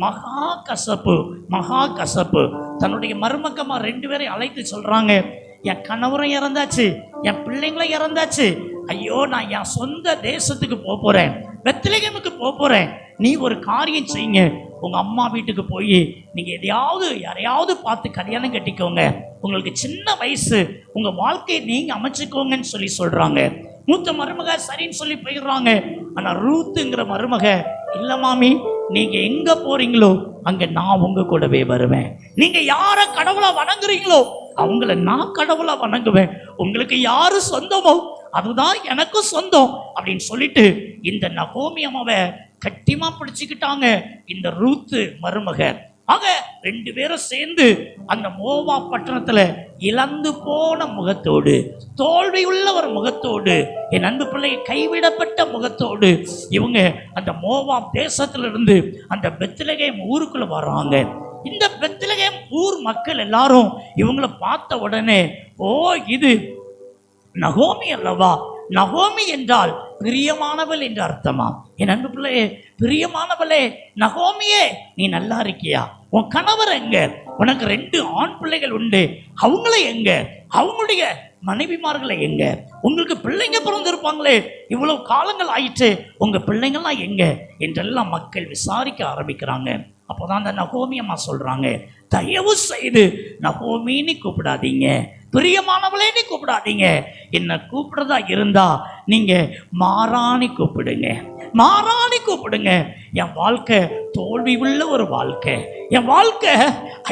மகா கசப்பு, மகா கசப்பு. தன்னுடைய மருமக்கம்மா 2 பேரையும் அழைத்து சொல்றாங்க, என் கணவரும் இறந்தாச்சு, என் பிள்ளைங்களும் இறந்தாச்சு, ஐயோ நான் என் சொந்த தேசத்துக்கு போறேன், பெத்லகேமுக்கு போறேன், நீ ஒரு காரியம் செய்யுங்க, உங்க அம்மா வீட்டுக்கு போய் நீங்க யாரையாவது பார்த்து கல்யாணம் கட்டிக்கோங்க, உங்களுக்கு சின்ன வயசு, உங்க வாழ்க்கையை நீங்க அமைச்சுக்கோங்கன்னு சொல்லி சொல்றாங்க. மூத்த மருமக சரின்னு சொல்லி போயிடுறாங்க. ஆனா ரூத்துங்கிற மருமக, இல்ல மாமி, நீங்க எங்க போறீங்களோ அங்க நான் உங்க கூடவே வருவேன், நீங்க யார கடவுளா வணங்குறீங்களோ அவங்கள நான் கடவுளா வணங்குவேன், உங்களுக்கு யாரு சொந்தமோ அதுதான் எனக்கும் சொந்தம் அப்படின்னு சொல்லிட்டு இந்த நகோமி அம்மாவை கட்டிமா பிடிச்சுக்கிட்டாங்க இந்த ரூத்து மருமக. ஆக 2 பேரும் சேர்ந்து அந்த மோவாப் பட்டணத்துல இழந்து போன முகத்தோடு, தோல்வியுள்ள ஒரு முகத்தோடு, என் அன்பு பிள்ளையை கைவிடப்பட்ட முகத்தோடு இவங்க அந்த மோவாப் தேசத்துல இருந்து அந்த பெத்லகேம் ஊருக்குள்ள வர்றாங்க. இந்த பெத்லகேம் ஊர் மக்கள் எல்லாரும் இவங்களை பார்த்த உடனே, ஓ இது நகோமி அல்லவா, நகோமி என்றால் பிரியமானவள் என்று அர்த்தமா. என் அன்பு பிள்ளையே, பிரியமானவளே நகோமியே, நீ நல்லா இருக்கியா, உன் கணவர் எங்க, உனக்கு 2 ஆண் பிள்ளைகள் உண்டு, அவங்கள எங்க, அவங்களுடைய மனைவிமார்களை எங்க? உங்களுக்கு பிள்ளைங்க பிறந்திருப்பாங்களே, இவ்வளவு காலங்கள் ஆயிற்று, உங்க பிள்ளைங்கள்லாம் எங்க என்றெல்லாம் மக்கள் விசாரிக்க ஆரம்பிக்கிறாங்க. அப்போதான் அந்த நகோமி அம்மா சொல்றாங்க, தயவு செய்து நகோமின்னு கூப்பிடாதீங்க, பிரியமானவளேன்னு கூப்பிடாதீங்க. என்ன கூப்பிடுறதா இருந்தா நீங்க மாறானி கூப்பிடுங்க, மாறானி கூப்பிடுங்க. என் வாழ்க்கை தோல்வி உள்ள ஒரு வாழ்க்கை, என் வாழ்க்கை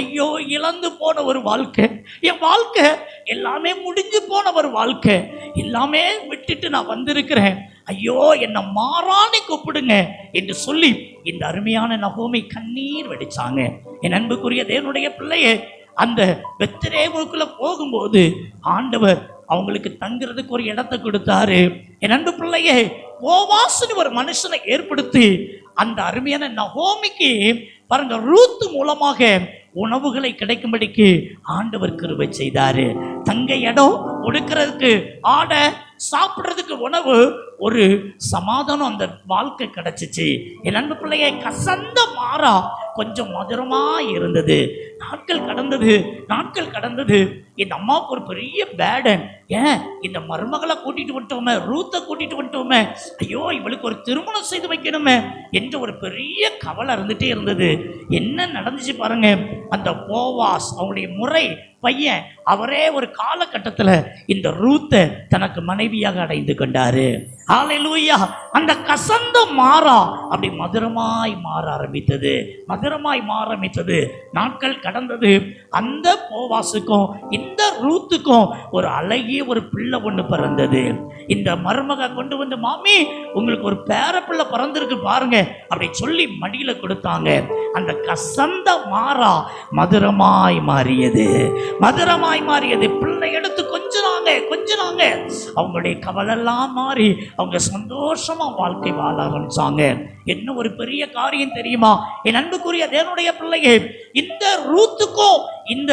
ஐயோ இழந்து போன ஒரு வாழ்க்கை, என் வாழ்க்கை எல்லாமே முடிஞ்சு போன ஒரு வாழ்க்கை, எல்லாமே விட்டுட்டு நான் வந்திருக்கிறேன், ஐயோ என்ன மாறானி கூப்பிடுங்க என்று சொல்லி இந்த அருமையான நகோமி கண்ணீர் வெடிச்சாங்க. என் அன்புக்குரிய தேவனுடைய பிள்ளையே, அந்த பெத்லேஹேமுக்குள்ள போகும்போது ஆண்டவர் அவங்களுக்கு தங்குறதுக்கு ஒரு இடத்தை கொடுத்தாரு. என் அன்பு பிள்ளையே, போவாஸ்னு ஒரு மனுஷனை ஏற்படுத்தி அந்த அருமையான நகோமிக்கு பாருங்க ரூத் மூலமாக உணவுகளை கிடைக்கும்படிக்கு ஆண்டவர் கிருபை செய்தாரு. தங்க இடம், கொடுக்கிறதுக்கு ஆடை, சாப்பிட்றதுக்கு உணவு, ஒரு சமாதானம் அந்த வாழ்க்கை கிடைச்சிச்சு. என் அன்பு பிள்ளையை, கசந்த மாறா கொஞ்சம் மதுரமா இருந்தது. நாட்கள் கடந்தது, நாட்கள் கடந்தது. இந்த அம்மாவுக்கு ஒரு பெரிய பேடன், ஏன் இந்த மருமகளை கூட்டிட்டு வந்துட்டோமே, ரூத்தை கூட்டிட்டு வந்துட்டோமே, ஐயோ இவளுக்கு ஒரு திருமணம் செய்து வைக்கணுமே என்ற ஒரு பெரிய கவலை இருந்துட்டே இருந்தது. என்ன நடந்துச்சு பாருங்க, அந்த போவாஸ் அவங்களுடைய முறை பையன் அவரே ஒரு காலகட்டத்தில் இந்த ரூத்தை தனக்கு மனைவியாக அடைந்து கொண்டாரு. ஹல்லேலூயா. அந்த கசந்த மாறா அப்படி மதுரமாய் மாற ஆரம்பித்தது, மதுரமாய் மாற ஆரம்பித்தது. நாட்கள் கடந்தது. அந்த போவாசுக்கும் இந்த ரூத்துக்கும் ஒரு அழகிய ஒரு பிள்ளை ஒன்று பிறந்தது. இந்த மருமக கொண்டு வந்து, மாமி உங்களுக்கு ஒரு பேர பிள்ளை பிறந்திருக்கு பாருங்க அப்படி சொல்லி மடியில கொடுத்தாங்க. அந்த கசந்த மாறா மதுரமாய் மாறியது, மதுரமாய் மாறியது. பிள்ளை எடுத்து கொஞ்சினாங்க, கொஞ்சினாங்க. அவங்களுடைய கவலெல்லாம் மாறி அவங்க சந்தோஷமா வாழ்க்கை வாழ ஆரம்பிச்சாங்க. என்ன ஒரு பெரிய காரியம் தெரியுமா என் அன்புக்குரிய தேவனுடைய பிள்ளையே, இந்த ரூத்துக்கும் இந்த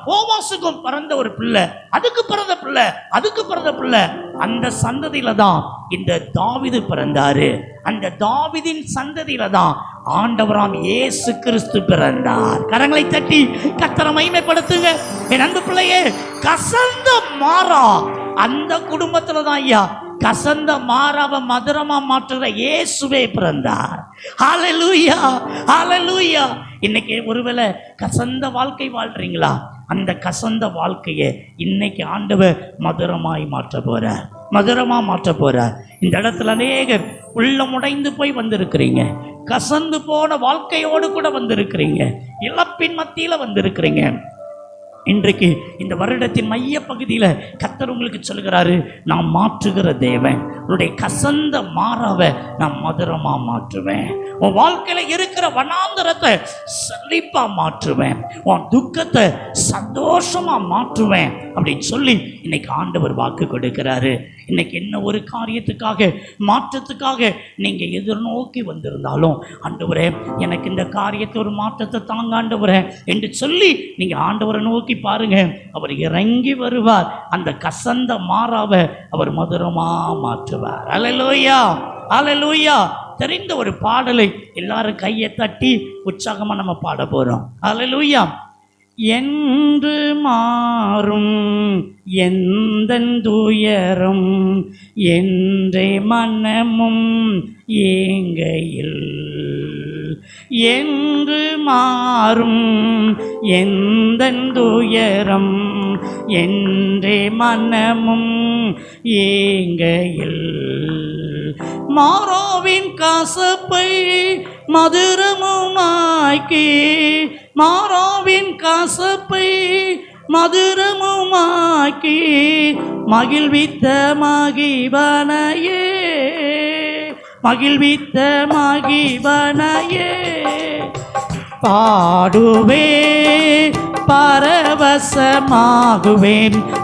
போவாசுக்கும் பிறந்த ஒரு பிள்ளை, அதுக்கு பிறந்த பிள்ளை, அதுக்கு பிறந்த பிள்ளை, அந்த சந்ததியில தான் இந்த தாவீது பிறந்தாரு. அந்த தாவீதின் சந்ததியில தான் ஆண்டவராம் இயேசு கிறிஸ்து பிறந்தார். கரங்களை தட்டி கர்த்தரை மகிமைப்படுத்துங்க. என் அன்பு பிள்ளையே, கசந்த மாறா அந்த குடும்பத்துல தான் ஐயா கசந்த மாறாவை மதுரமா மாற்றுற இயேசுவே பிறந்தார். ஹல்லேலூயா, ஹல்லேலூயா. இன்னைக்கு ஒருவேளை கசந்த வாழ்க்கை வாழ்றீங்களா? அந்த கசந்த வாழ்க்கையை இன்னைக்கு ஆண்டவர் மதுரமாய் மாற்ற போறார், மதுரமா மாற்ற போறார். இந்த இடத்துல அநேகர் உள்ளமுடைந்து போய் வந்திருக்கிறீங்க, கசந்து போன வாழ்க்கையோடு கூட வந்திருக்கிறீங்க, இழப்பின் மத்தியில வந்திருக்கிறீங்க. இன்றைக்கு இந்த வருடத்தின் மைய பகுதியில் கர்த்தர் உங்களுக்கு சொல்கிறாரு, நான் மாற்றுகிற தேவன், உன்னுடைய கசந்த மாறாவை நான் மதுரமா மாற்றுவேன், உன் வாழ்க்கையில இருக்கிற வனாந்தரத்தை செழிப்பா மாற்றுவேன், உன் துக்கத்தை சந்தோஷமா மாற்றுவேன் அப்படின்னு சொல்லி இன்னைக்கு ஆண்டவர் வாக்கு கொடுக்கிறாரு. இன்னைக்கு என்ன ஒரு காரியத்துக்காக, மாற்றத்துக்காக நீங்க எதிர்நோக்கி வந்திருந்தாலும், ஆண்டவரே எனக்கு இந்த காரியத்தை ஒரு மாற்றத்தை தாங்க ஆண்டவரே என்று சொல்லி நீங்க ஆண்டவரை நோக்கி பாருங்க, அவர் இறங்கி வருவார். அந்த கசந்த மாறாவை அவர் மதுரமா மாற்றுவார். அல்லேலூயா, அல்லேலூயா. தெரிந்த ஒரு பாடலை எல்லாரும் கையை தட்டி உற்சாகமா நம்ம பாட போறோம். அல்லேலூயா. என்று மாறும் எந்தன் துயரம் என்றே மனமும் ஏங்கையில், என்று மாறும் எந்தன் துயரம் என்றே மனமும் ஏங்கையில், மாறாவின் கசப்பை மதுரமுமாக்கி, மாறாவின் கசப்பை மதுரமுமாக்கி மகிழ்வித்த மகிழ்வனையே, மகிழ்வித்த மகிழ்வனையே பாடுவே பரவசமாகுவேன்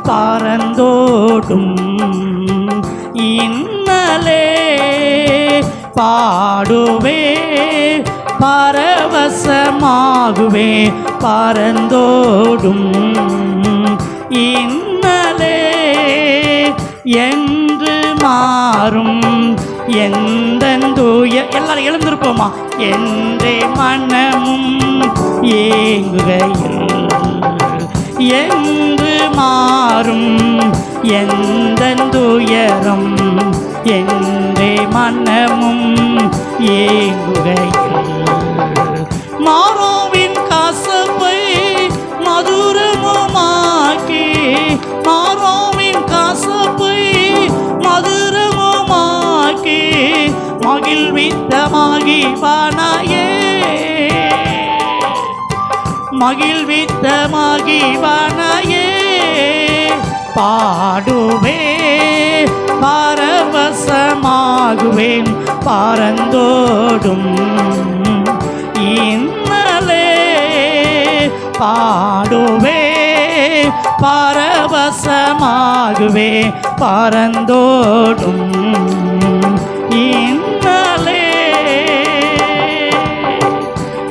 பரந்தோடும் இன்னலே, பாடுவே பரவசமாகுவே பரந்தோடும் இன்னலே, என்று மாறும் எந்தன் தூய, எல்லாரும் எழுந்திருப்போமா, என்றே மனமும் ஏங்குகையில், என்று மாறும் எந்தன் துயரம் என்றே மனமும் ஏங்குகையில் மாறாவின் கசப்பை மதுரமுமாக்கி மாறாவின் கசப்பை மதுரமுமாக்கி மகிழ்வித்தமாகி வானாயே மகிழ்வித்தமாகி வானாயே பாடுவே பரவசமாகுவேன் பரந்தோடும் இன்னலே பாடுவே பரவசமாகுவே பரந்தோடும் இன்னலே.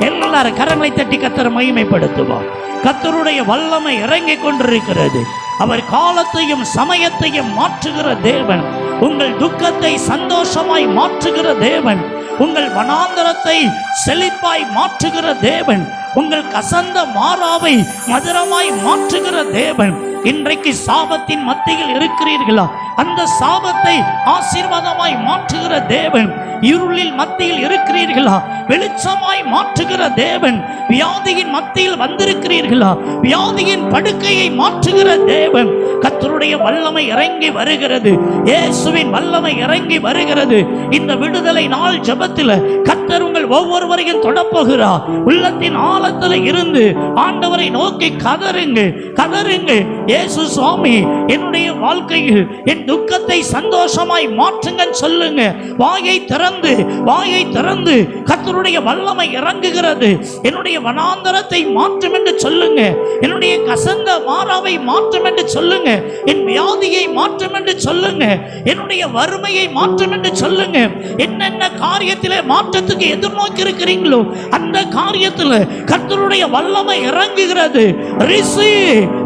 எல்லாரும் கரங்களை தட்டி கர்த்தரை மகிமைப்படுத்துவோம். கர்த்தருடைய வல்லமை இறங்கிக் கொண்டிருக்கிறது. அவர் காலத்தையும் சமயத்தையும் மாற்றுகிற தேவன். உங்கள் துக்கத்தை சந்தோஷமாய் மாற்றுகிற தேவன். உங்கள் வனாந்தரத்தை செழிப்பாய் மாற்றுகிற தேவன். உங்கள் கசந்த மாறாவை மதுரமாய் மாற்றுகிற தேவன். இன்றைக்கு சாபத்தின் மத்தியில் இருக்கிறீர்களா? அந்த சாபத்தை ஆசீர்வாதமாய் மாற்றுகிற தேவன். இருளில் மத்தியில் இருக்கிறீர்களா? வெளிச்சமாய் மாற்றுகிற தேவன். வியாதியின் மத்தியில் வந்திருக்கிறீர்களா? வியாதியின் படுக்கையை மாற்றுகிற தேவன். கர்த்தருடைய வல்லமை இறங்கி வருகிறது. இயேசுவின் வல்லமை இறங்கி வருகிறது. இந்த விடுதலை நாள் ஜெபத்தில் கர்த்தர் உங்கள் ஒவ்வொருவரையும் தொடப்போகிறார். உள்ளத்தின் ஆழத்தில் இருந்து ஆண்டவரை நோக்கி கதறுங்க, கதறுங்க. இயேசு சுவாமி, என்னுடைய வாழ்க்கையில் என் துக்கத்தை சந்தோஷமாய் மாற்றுங்க சொல்லுங்க. வாயை திறந்து, வாயை திறந்து கர்த்தருடைய வல்லமை இறங்குகிறது. என்னுடைய வனாந்தரத்தை மாற்றும் என்று சொல்லுங்க. என்னுடைய கசந்த மாறாவை மாற்றும் என்று சொல்லுங்க. என் வியாதியை மாற்றும் என்று சொல்லுங்க. என்னுடைய வறுமையை மாற்றும் என்று சொல்லுங்க. என்னென்ன காரியத்திலே மாற்றத்துக்கு எதிர்நோக்கி இருக்கிறீங்களோ அந்த காரியத்தில் கர்த்தருடைய வல்லமை இறங்குகிறது. ரிசி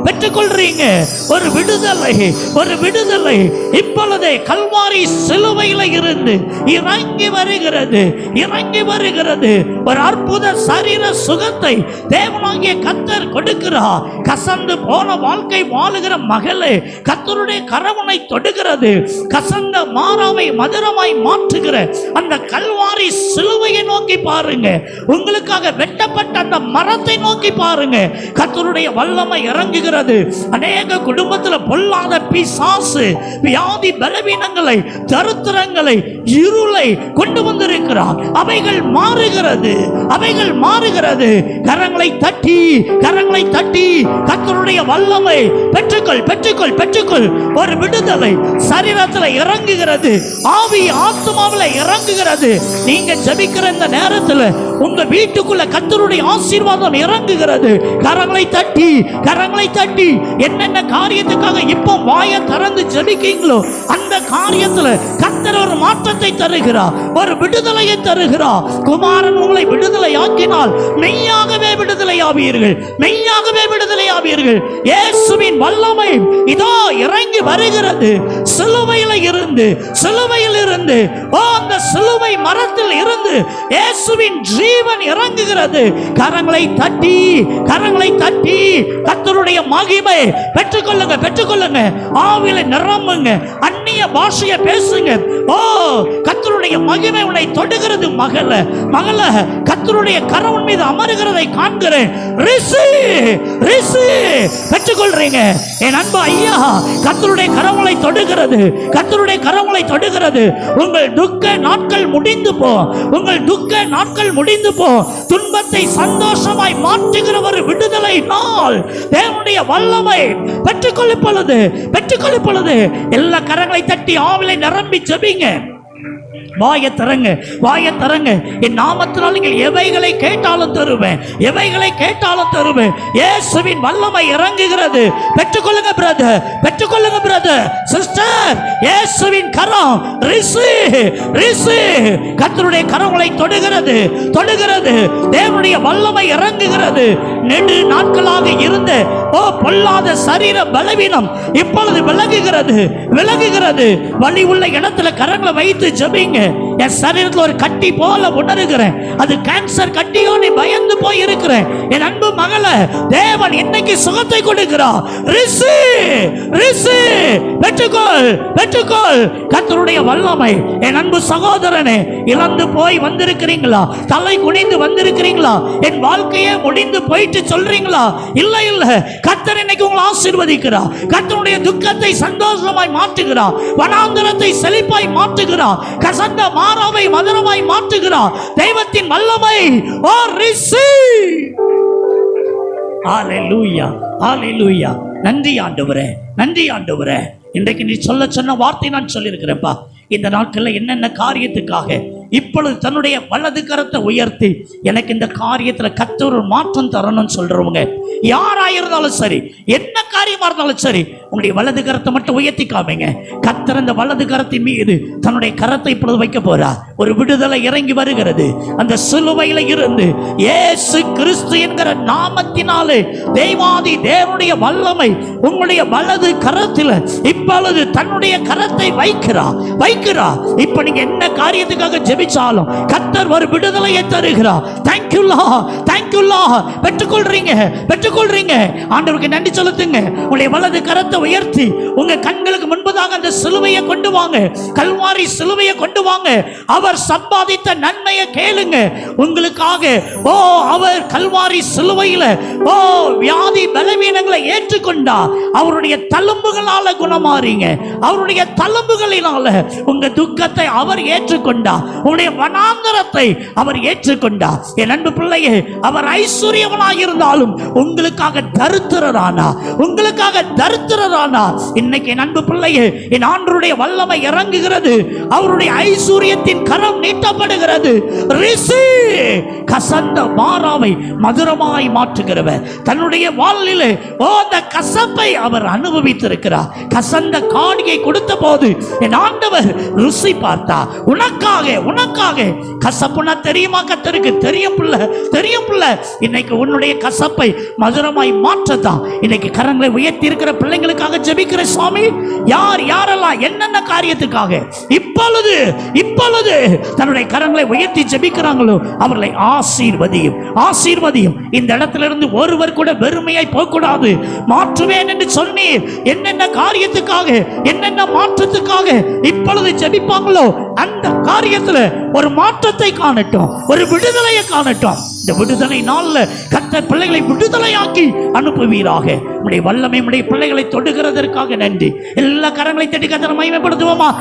பெற்றுக்கொள்றீங்க. ஒரு விடுதலை, ஒரு விடுதலை இப்பொழுதே கல்வாரி சிலுவையில் இருந்து இறங்கி வருகிறது, இறங்கி வருகிறது. ஒரு அற்புத சரீர சுகத்தை தேவனாகிய கர்த்தர் கொடுக்கிறார். கசந்து போன வாழ்க்கை வாழுகிற மகளே, கர்த்தருடைய கரவனை தொடுகிறது. கசந்த மாறாவை மதுரமாய் மாற்றுகிற அந்த கல்வாரி சிலுவையை நோக்கி பாருங்க. உங்களுக்காக வெட்டப்பட்ட அந்த மரத்தை நோக்கி பாருங்க. கர்த்தருடைய வல்லமை இறங்குகிறது. அநேக குடும்பத்தில் பொல்லாத பிசாசு வியாதி பலவீனங்களை தரித்திரங்களை இருளை கொண்டு வந்திருக்கிறார். அவைகள் மாறுகிறது, அவைகள் மாறுகிறது. கரங்களை தட்டி, கரங்களை தட்டி கர்த்தருடைய வல்லமை பெற்றுக்கொள், பெற்றுக்கொள், பெற்றுக்கொள். ஒரு விடுதலை சரீரத்தில் இறங்குகிறது, ஆவி ஆத்மாவில் இறங்குகிறது. நீங்க ஜெபிக்கிற இந்த நேரத்தில் உங்க வீட்டுக்குள்ள கர்த்தருடைய ஆசீர்வாதம் இறங்குகிறது. கரங்களை தட்டி, கரங்களை தட்டி என்னென்ன காரியத்துக்காக இப்போ வாயை திறந்து ஜெபிக்கீங்களோ அந்த காரியத்துல கர்த்தர் ஒரு மாற்றத்தை தருகிறார், ஒரு விடுதலையை தருகிறார். குமாரன் உங்களை விடுதலை ஆக்கினால் மெய்யாகவே விடுதலை ஆவீர்கள், மெய்யாகவே விடுதலை ஆவீர்கள். இயேசுவின் வல்லமை இதோ இறங்கி வருகிறது. சிலுவையில் இருந்து, சிலுவையில் இருந்து, அந்த சிலுவை மரத்தில் இருந்து இயேசுவின் ஜீவன் இறங்குகிறது. கரங்களை தட்டி, கரங்களை தட்டி கர்த்தருடைய மகிமை பெற்றுக்கொள்ளுங்க, பெற்றுக்கொள்ளுங்க. ஆவியில நிரம்புங்க, அந்நிய பாஷையை பேசுங்க. ஓ, கர்த்தருடைய மகிமை உன்னை தொடுகிறது மகள, மகள. கர்த்தருடைய கரம் மீது அமருகிறதை காண்கிறேன். ரிசி, ரிசி பெற்றுக்கொள்றீங்க. என் அன்பு ஐயா, கர்த்தருடைய கரங்களை தொடுகிறது, கர்த்தருடைய கரங்களை தொடுகிறது. உங்கள் துக்க நாட்கள் முடிந்து போ, உங்கள் துக்க நாட்கள் முடிந்து போ. துன்பத்தை சந்தோஷமாய் மாற்றுகிற ஒரு விடுதலை நாள் தேவனுடைய வல்லமை பெற்றுக்கொள்ளும் பொழுது, பெற்றுக்கொள்ளும் பொழுது எல்லா கரங்களை தட்டி ஆவிலை நிரம்பி ஜெபிங்க. வாயை திறங்க, வாயை திறங்க. என் நாமத்தினால் நீங்கள் எவைகளை கேட்டாலும் தருவேன், எவைகளை கேட்டாலும் தருவேன். இயேசுவின் வல்லமை இறங்குகிறது. பெற்றுக்கொள்ளுங்க பிரதர், பெற்றுக்கொள்ளுங்க பிரதர், சிஸ்டர். இயேசுவின் கரம் ரிசி, ரிசி. கர்த்தருடைய கரங்களை தொடுகிறது, தொடுகிறது. தேவனுடைய வல்லமை இறங்குகிறது. நெடு நாட்களாக இருந்த பொல்லாத சரீர பலவீனம் இப்பொழுது விலகுகிறது, விலகுகிறது. வலி உள்ள இடத்துல கரங்களை வைத்து ஜெபிங்க. என் சரீரத்தில் ஒரு கட்டி போல உணர்கிறேன், அது கேன்சர் கட்டியோ நீ பயந்து போய் இருக்கிறேன். என் அன்பு மகளே, தேவன் இன்னைக்கு சுகத்தை கொடுக்கிறார். பெற்றுக்கொள், பெற்றுக்கொள் கர்த்தருடைய வல்லமை. என் அன்பு சகோதரனே, இழந்து போய் வந்திருக்கிறீங்களா? தலை குனிந்து வந்திருக்கிறீங்களா? என் வாழ்க்கையே முடிந்து போயிட்டு சொல்றீங்களா? இல்ல இல்ல, கர்த்தர் இன்னைக்கு உங்களை ஆசீர்வதிக்கிறார். கர்த்தருடைய துக்கத்தை சந்தோஷமாய் மாற்றுகிறார், வனாந்தரத்தை செழிப்பாய் மாற்றுகிறார், கசந்த மாறாவை மதுரமாய் மாற்றுகிறார். தெய்வத்தின் வல்லமை. ஓ ரிசீவ். ஹalleluya, ஹalleluya. நன்றி ஆண்டவரே, நன்றி ஆண்டவரே. இன்றைக்கு நீ சொன்ன வார்த்தை நான் சொல்லியிருக்கிறேன்ப்பா. இந்த நாட்களில் என்னென்ன காரியத்துக்காக இப்பொழுது தன்னுடைய வலது கரத்தை உயர்த்தி எனக்கு இந்த காரியத்தில் கர்த்தர் ஒரு மாற்றம் தரணும்னு சொல்றவங்க யாராயிருந்தாலும் சரி, என்ன காரியமா இருந்தாலும் சரி, உங்களுடைய வலது கரத்தை மட்டும் உயர்த்தி காமிங்க. கர்த்தர் அந்த வலது கரத்தின் மீது தன்னுடைய கரத்தை இப்பொழுது வைக்க போறார். ஒரு விடுதலை இறங்கி வருகிறது. அந்த சிலுவையில இருந்து இயேசு கிறிஸ்து என்கிற நாமத்தினாலே தேவாதி தேவனுடைய வல்லமை உங்களுடைய வலது கரத்தில் இப்பொழுது தன்னுடைய கரத்தை வைக்கிறார். இப்ப நீங்க என்ன காரியத்துக்காக ஜெபிச்சாலும் கர்த்தர் ஒரு விடுதலையை தருகிறார். Thank you Lord, thank you Lord. பெற்றுக்கொள்றீங்க. ஆண்டவருக்கு நன்றி செலுத்துங்க. உங்களுடைய வலது கரத்தை உயர்த்தி உங்க கண்களுக்கு முன்பதாக அந்த சிலுவையை கொண்டு வாங்க, கல்வாரி சிலுவையை கொண்டு வாங்க. அவர் சம்பாதித்த நன்மையை கேளுங்க. உங்களுக்காக அவர் கல்வாரி சிலுவையில வியாதி பலவீனங்களை ஏற்றுக்கொண்டார். அவருடைய தழும்புகளால குணமாறீங்க. அவருடைய தழும்புகளினால உங்க துக்கத்தை அவர் ஏற்றுக்கொண்டார். உங்களுடைய வனாந்தரத்தை அவர் ஏற்றுக்கொண்டார். என் அன்பு பிள்ளையே, அவர் ஐஸ்வர்யவனாக இருந்தாலும் உங்களுக்காக தரித்திரரானா, இன்னைக்கு என் அன்பு பிள்ளையே, என் ஆண்டவருடைய வல்லமை இறங்குகிறது. அவருடைய ஐஸ்வர்யத்தின் கரம் நீட்டப்படுகிறது. கசந்த மாறாவை மதுரமாய் மாற்றுகிறவர் தன்னுடைய வாழ்விலே அந்த கசப்பை அவர் அனுபவித்திருக்கிறார். கசந்த காணியை கொடுத்த போது என் ஆண்டவர் ருசி பார்த்தா. உனக்காக கசப்புனா தெரியுமா? கர்த்தருக்கு தெரியும் பிள்ளை. இன்னைக்கு உன்னுடைய கசப்பை மதுரமாய் மாற்றத்தான் இன்னைக்கு கரங்களை உயர்த்தி இருக்கிற பிள்ளைங்களுக்காக ஜெபிக்கிற சுவாமி. யாரெல்லாம் என்னென்ன காரியத்துக்காக இப்பொழுது தன்னுடைய கரங்களை உயர்த்தி ஜெபிக்கிறாங்களோ அவர்களை ஆசீர்வதியும். இந்த இடத்துல இருந்து ஒருவர் கூட வெறுமையாய் போகக்கூடாது. மாற்றுவேன் என்று சொன்னீர். என்னென்ன காரியத்துக்காக, என்னென்ன மாற்றத்துக்காக இப்பொழுது ஜெபிப்பாங்களோ அந்த காரியத்துல ஒரு மாற்றத்தை காணட்டும், ஒரு விடுதலையை காணட்டும். இந்த விடுதலை நாள்ல கர்த்தர் பிள்ளைகளை விடுதலையாக்கி அனுப்புவீராக. உடைய வல்லமை உடைய பிள்ளைகளை தொடுகிறதற்காக நன்றி. எல்லா கரங்களை தட்டி கர்த்தரை மகிமைப்படுத்துவோமா?